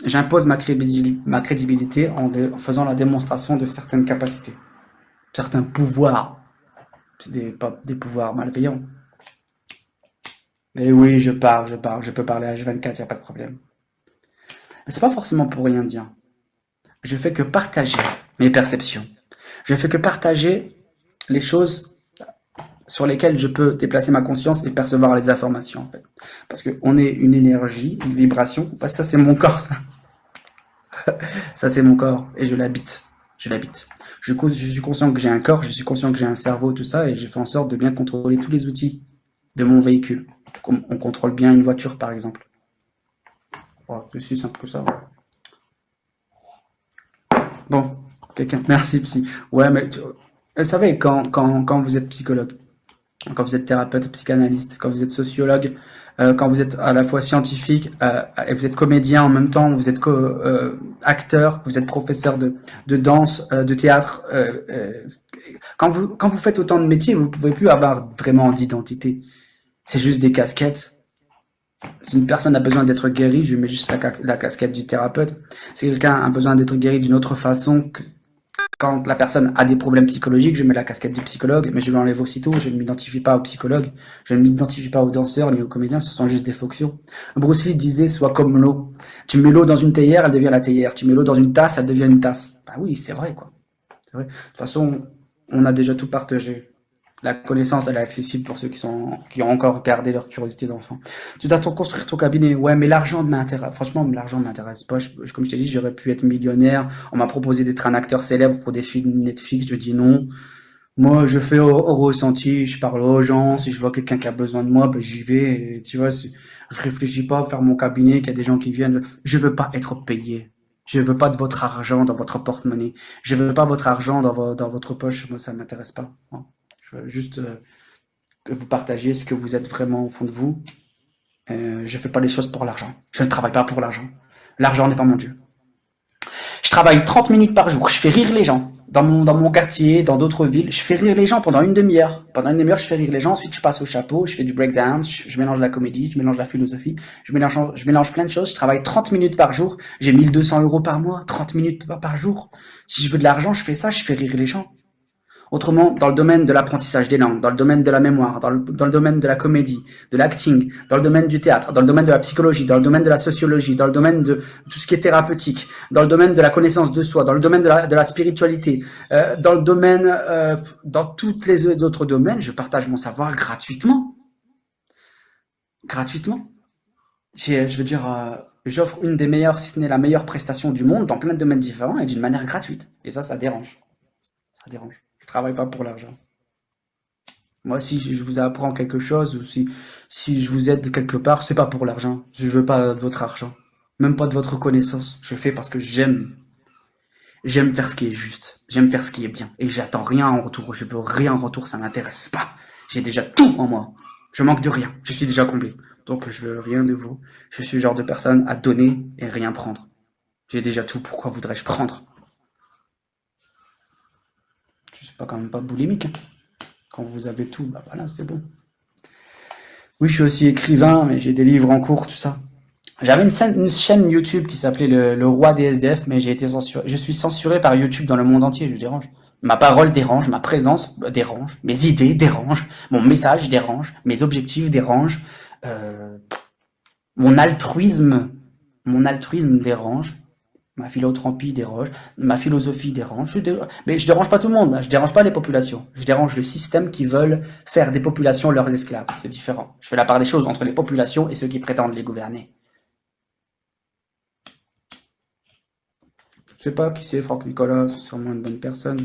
j'impose ma crédibilité en faisant la démonstration de certaines capacités, certains pouvoirs. C'est pas des pouvoirs malveillants. Mais oui, je parle. Je peux parler à H24, y a pas de problème. Mais c'est pas forcément pour rien dire. Je fais que partager mes perceptions. Je fais que partager les choses sur lesquelles je peux déplacer ma conscience et percevoir les informations, en fait. Parce qu'on est une énergie, une vibration. Ça, c'est mon corps, ça. Ça, c'est mon corps. Et je l'habite. Je suis conscient que j'ai un corps, je suis conscient que j'ai un cerveau, tout ça, et je fais en sorte de bien contrôler tous les outils de mon véhicule. Comme on contrôle bien une voiture, par exemple. Oh, c'est aussi simple que ça. Bon, quelqu'un. Merci, psy. Ouais, mais vous savez, quand vous êtes psychologue, quand vous êtes thérapeute, psychanalyste, quand vous êtes sociologue, quand vous êtes à la fois scientifique et vous êtes comédien en même temps, vous êtes acteur, vous êtes professeur de danse, de théâtre. Quand vous faites autant de métiers, vous ne pouvez plus avoir vraiment d'identité. C'est juste des casquettes. Si une personne a besoin d'être guérie, je mets juste la casquette du thérapeute. Si quelqu'un a besoin d'être guéri d'une autre façon, quand la personne a des problèmes psychologiques, je mets la casquette du psychologue, mais je l'enlève aussitôt. Je ne m'identifie pas au psychologue, je ne m'identifie pas aux danseurs ni aux comédiens, ce sont juste des fonctions. Bruce Lee disait, sois comme l'eau. Tu mets l'eau dans une théière, elle devient la théière. Tu mets l'eau dans une tasse, elle devient une tasse. Bah oui, c'est vrai, quoi. C'est vrai. De toute façon, on a déjà tout partagé. La connaissance, elle est accessible pour ceux qui ont encore gardé leur curiosité d'enfant. Tu dois construire ton cabinet. Ouais, mais l'argent m'intéresse. Franchement, l'argent m'intéresse pas. Comme je t'ai dit, j'aurais pu être millionnaire. On m'a proposé d'être un acteur célèbre pour des films Netflix. Je dis non. Moi, je fais au ressenti. Je parle aux gens. Si je vois quelqu'un qui a besoin de moi, ben, j'y vais. Et, tu vois, je réfléchis pas à faire mon cabinet, qu'il y a des gens qui viennent. Je veux pas être payé. Je veux pas de votre argent dans votre porte-monnaie. Je veux pas votre argent dans votre poche. Moi, ça m'intéresse pas. Je veux juste que vous partagiez ce que vous êtes vraiment au fond de vous. Je fais pas les choses pour l'argent. Je ne travaille pas pour l'argent. L'argent n'est pas mon Dieu. Je travaille 30 minutes par jour. Je fais rire les gens. Dans mon quartier, dans d'autres villes, je fais rire les gens pendant une demi-heure. Pendant une demi-heure, je fais rire les gens. Ensuite, je passe au chapeau. Je fais du breakdance. Je mélange la comédie. Je mélange la philosophie. Je mélange plein de choses. Je travaille 30 minutes par jour. J'ai 1 200 € par mois. 30 minutes par jour. Si je veux de l'argent, je fais ça. Je fais rire les gens. Autrement, dans le domaine de l'apprentissage des langues, dans le domaine de la mémoire, dans le domaine de la comédie, de l'acting, dans le domaine du théâtre, dans le domaine de la psychologie, dans le domaine de la sociologie, dans le domaine de tout ce qui est thérapeutique, dans le domaine de la connaissance de soi, dans le domaine de la spiritualité, dans le domaine, dans tous les autres domaines, je partage mon savoir gratuitement. Gratuitement. Je veux dire, j'offre une des meilleures, si ce n'est la meilleure prestation du monde dans plein de domaines différents et d'une manière gratuite. Et ça dérange. Ça dérange. Je travaille pas pour l'argent. Moi, si je vous apprends quelque chose ou si je vous aide quelque part, c'est pas pour l'argent. Je veux pas de votre argent. Même pas de votre connaissance. Je fais parce que j'aime. J'aime faire ce qui est juste. J'aime faire ce qui est bien. Et j'attends rien en retour. Je veux rien en retour. Ça m'intéresse pas. J'ai déjà tout en moi. Je manque de rien. Je suis déjà complet. Donc, je veux rien de vous. Je suis le genre de personne à donner et rien prendre. J'ai déjà tout. Pourquoi voudrais-je prendre? Je suis pas quand même pas boulimique. Hein. Quand vous avez tout, bah voilà, c'est bon. Oui, je suis aussi écrivain, mais j'ai des livres en cours, tout ça. J'avais une chaîne YouTube qui s'appelait le Roi des SDF, mais j'ai été censuré. Je suis censuré par YouTube dans le monde entier, je dérange. Ma parole dérange, ma présence dérange, mes idées dérangent, mon message dérange, mes objectifs dérangent, mon altruisme dérange. Ma philanthropie dérange, ma philosophie dérange, mais je dérange pas tout le monde, je dérange pas les populations, je dérange le système qui veulent faire des populations leurs esclaves, c'est différent. Je fais la part des choses entre les populations et ceux qui prétendent les gouverner. Je sais pas qui c'est Franck Nicolas, c'est sûrement une bonne personne.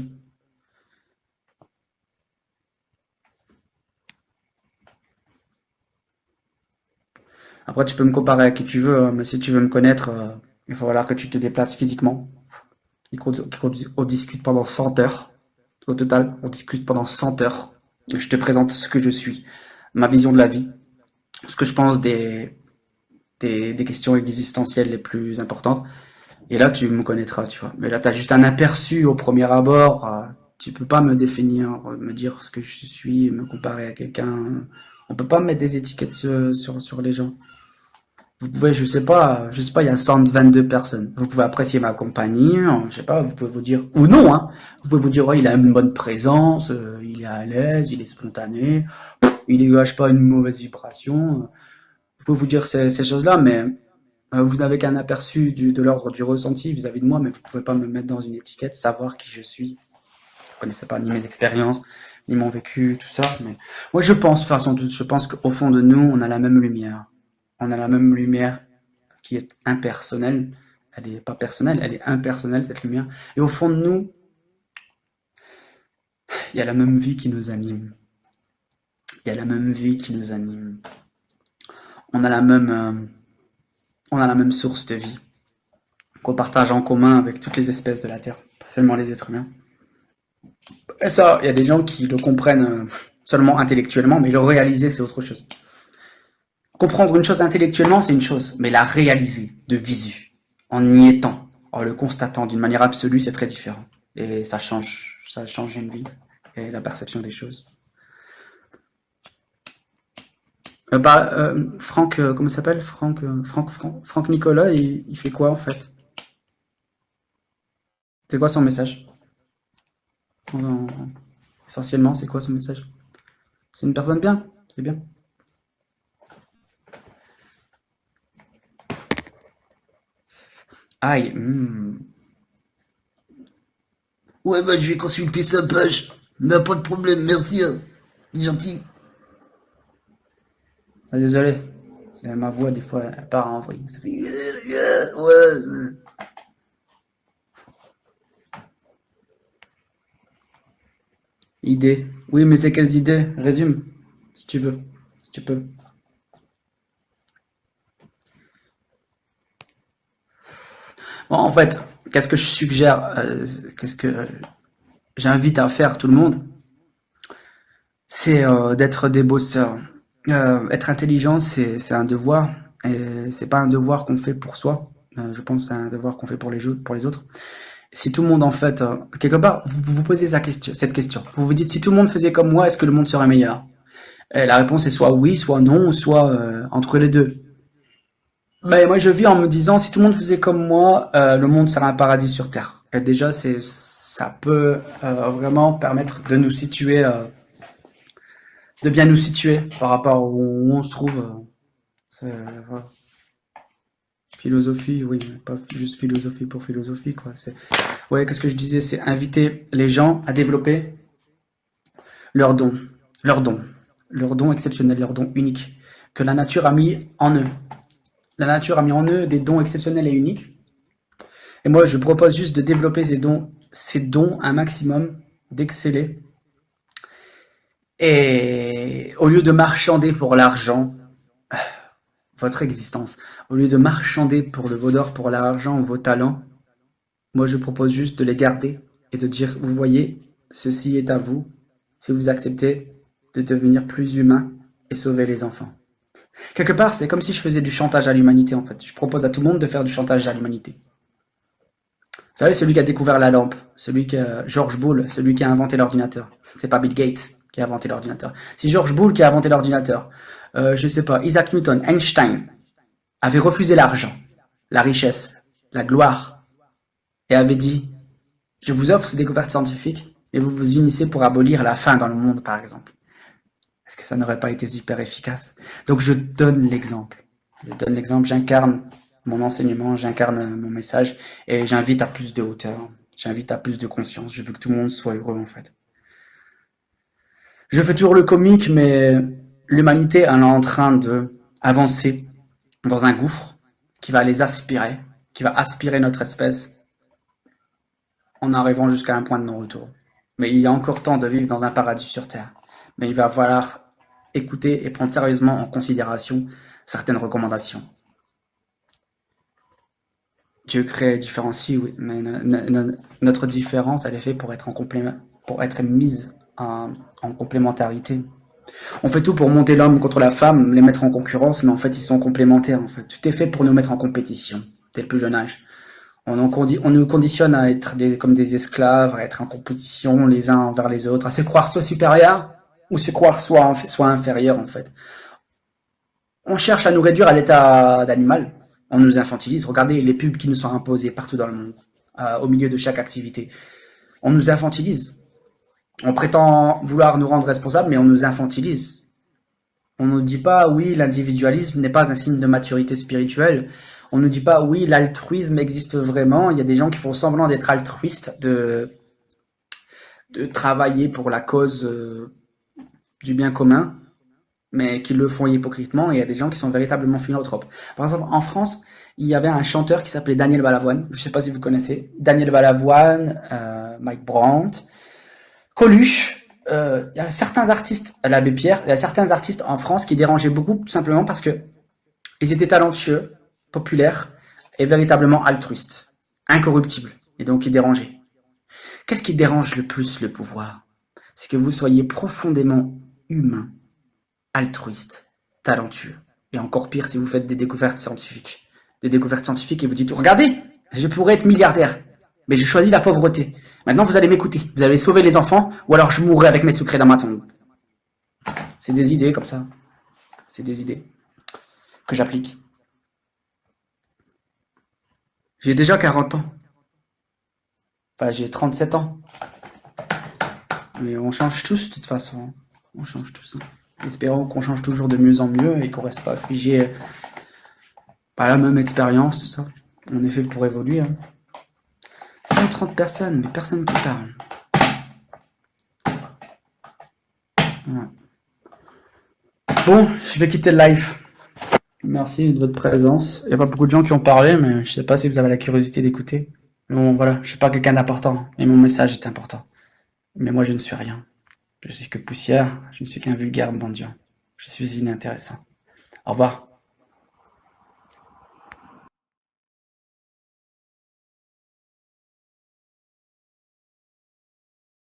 Après tu peux me comparer à qui tu veux, hein, mais si tu veux me connaître, il faut falloir que tu te déplaces physiquement. On discute pendant 100 heures. Au total, on discute pendant 100 heures. Je te présente ce que je suis, ma vision de la vie, ce que je pense des questions existentielles les plus importantes. Et là, tu me connaîtras, tu vois. Mais là, tu as juste un aperçu au premier abord. Tu peux pas me définir, me dire ce que je suis, me comparer à quelqu'un. On peut pas mettre des étiquettes sur les gens. Vous pouvez, je sais pas, il y a 122 personnes. Vous pouvez apprécier ma compagnie, je sais pas, vous pouvez vous dire, ou non, hein. Vous pouvez vous dire, ouais, il a une bonne présence, il est à l'aise, il est spontané, il dégage pas une mauvaise vibration. Vous pouvez vous dire ces choses-là, mais vous n'avez qu'un aperçu de l'ordre du ressenti vis-à-vis de moi, mais vous pouvez pas me mettre dans une étiquette, savoir qui je suis. Vous connaissez pas ni mes expériences, ni mon vécu, tout ça, mais moi je pense, de toute façon, je pense qu'au fond de nous, on a la même lumière. On a la même lumière qui est impersonnelle. Elle n'est pas personnelle, elle est impersonnelle, cette lumière. Et au fond de nous, il y a la même vie qui nous anime. Il y a la même vie qui nous anime. On a la même source de vie qu'on partage en commun avec toutes les espèces de la Terre, pas seulement les êtres humains. Et ça, il y a des gens qui le comprennent seulement intellectuellement, mais le réaliser, c'est autre chose. Comprendre une chose intellectuellement, c'est une chose, mais la réaliser de visu, en y étant, en le constatant d'une manière absolue, c'est très différent. Et ça change une vie et la perception des choses. Franck, comment il s'appelle? Franck Nicolas, il fait quoi en fait? C'est quoi son message? Essentiellement, c'est quoi son message? C'est une personne bien, c'est bien. Aïe. Ouais, bah, je vais consulter sa page. Mais pas de problème, merci. Hein. Gentil. Ah, désolé. C'est ma voix, des fois, elle part en vrille. Ça fait... Ouais. Idées. Oui, mais c'est quelles idées? Résume, si tu veux, si tu peux. Bon, en fait, qu'est-ce que je suggère, qu'est-ce que j'invite à faire tout le monde, c'est d'être des bosseurs. Être intelligent, c'est un devoir, et c'est pas un devoir qu'on fait pour soi. Je pense que c'est un devoir qu'on fait pour les autres. Si tout le monde, en fait, quelque part, vous vous posez cette question. Vous vous dites, si tout le monde faisait comme moi, est-ce que le monde serait meilleur? Et la réponse est soit oui, soit non, soit entre les deux. Mais moi, je vis en me disant, si tout le monde faisait comme moi, le monde serait un paradis sur Terre. Et déjà, ça peut vraiment permettre de nous situer, de bien nous situer par rapport où on se trouve. Voilà. Philosophie, oui, mais pas juste philosophie pour philosophie, quoi. Ouais, qu'est-ce que je disais? C'est inviter les gens à développer leurs dons, leurs dons, leurs dons exceptionnels, leurs dons uniques que la nature a mis en eux. La nature a mis en eux des dons exceptionnels et uniques. Et moi, je propose juste de développer ces dons un maximum, d'exceller. Et au lieu de marchander pour l'argent, votre existence, au lieu de marchander pour le veau d'or, pour l'argent ou vos talents, moi je propose juste de les garder et de dire, vous voyez, ceci est à vous, si vous acceptez de devenir plus humain et sauver les enfants. Quelque part, c'est comme si je faisais du chantage à l'humanité en fait. Je propose à tout le monde de faire du chantage à l'humanité. Vous savez, celui qui a découvert la lampe, George Boole, celui qui a inventé l'ordinateur. C'est pas Bill Gates qui a inventé l'ordinateur. Si George Boole qui a inventé l'ordinateur, je sais pas, Isaac Newton, Einstein, avait refusé l'argent, la richesse, la gloire, et avait dit, je vous offre ces découvertes scientifiques, et vous vous unissez pour abolir la faim dans le monde, par exemple. Est-ce que ça n'aurait pas été super efficace? Donc je donne l'exemple. Je donne l'exemple, j'incarne mon enseignement, j'incarne mon message, et j'invite à plus de hauteur, j'invite à plus de conscience. Je veux que tout le monde soit heureux, en fait. Je fais toujours le comique, mais l'humanité elle est en train de avancer dans un gouffre qui va les aspirer, qui va aspirer notre espèce en arrivant jusqu'à un point de non-retour. Mais il y a encore temps de vivre dans un paradis sur Terre. Mais il va falloir écouter et prendre sérieusement en considération certaines recommandations. Dieu crée différencie, oui, mais notre différence, elle est faite pour être mise en complémentarité. On fait tout pour monter l'homme contre la femme, les mettre en concurrence, mais en fait, ils sont complémentaires. En fait, tout est fait pour nous mettre en compétition dès le plus jeune âge. On nous conditionne à être comme des esclaves, à être en compétition les uns envers les autres, à se croire soit supérieur ou se croire soit inférieur, en fait. On cherche à nous réduire à l'état d'animal. On nous infantilise. Regardez les pubs qui nous sont imposées partout dans le monde, au milieu de chaque activité. On nous infantilise. On prétend vouloir nous rendre responsables, mais on nous infantilise. On ne nous dit pas, oui, l'individualisme n'est pas un signe de maturité spirituelle. On ne nous dit pas, oui, l'altruisme existe vraiment. Il y a des gens qui font semblant d'être altruistes, de travailler pour la cause du bien commun, mais qui le font hypocritement. Et il y a des gens qui sont véritablement philanthropes. Par exemple, en France, il y avait un chanteur qui s'appelait Daniel Balavoine. Je ne sais pas si vous connaissez. Daniel Balavoine, Mike Brandt, Coluche. Il y a certains artistes, l'abbé Pierre, il y a certains artistes en France qui dérangeaient beaucoup, tout simplement parce que ils étaient talentueux, populaires et véritablement altruistes, incorruptibles, et donc ils dérangeaient. Qu'est-ce qui dérange le plus le pouvoir? C'est que vous soyez profondément humain, altruiste, talentueux, et encore pire si vous faites des découvertes scientifiques. Des découvertes scientifiques et vous dites, regardez, je pourrais être milliardaire, mais j'ai choisi la pauvreté. Maintenant vous allez m'écouter, vous allez sauver les enfants, ou alors je mourrai avec mes secrets dans ma tombe. C'est des idées comme ça. C'est des idées que j'applique. J'ai déjà 40 ans. Enfin, j'ai 37 ans. Mais on change tous, de toute façon. On change tous. Espérons qu'on change toujours de mieux en mieux et qu'on reste pas figé par la même expérience, tout ça. On est fait pour évoluer. 130 personnes, mais personne qui parle. Ouais. Bon, je vais quitter le live. Merci de votre présence. Il n'y a pas beaucoup de gens qui ont parlé, mais je sais pas si vous avez la curiosité d'écouter. Bon, voilà, je suis pas quelqu'un d'important, mais mon message est important. Mais moi, je ne suis rien. Je suis que poussière, je ne suis qu'un vulgaire mendiant. Je suis inintéressant. Au revoir.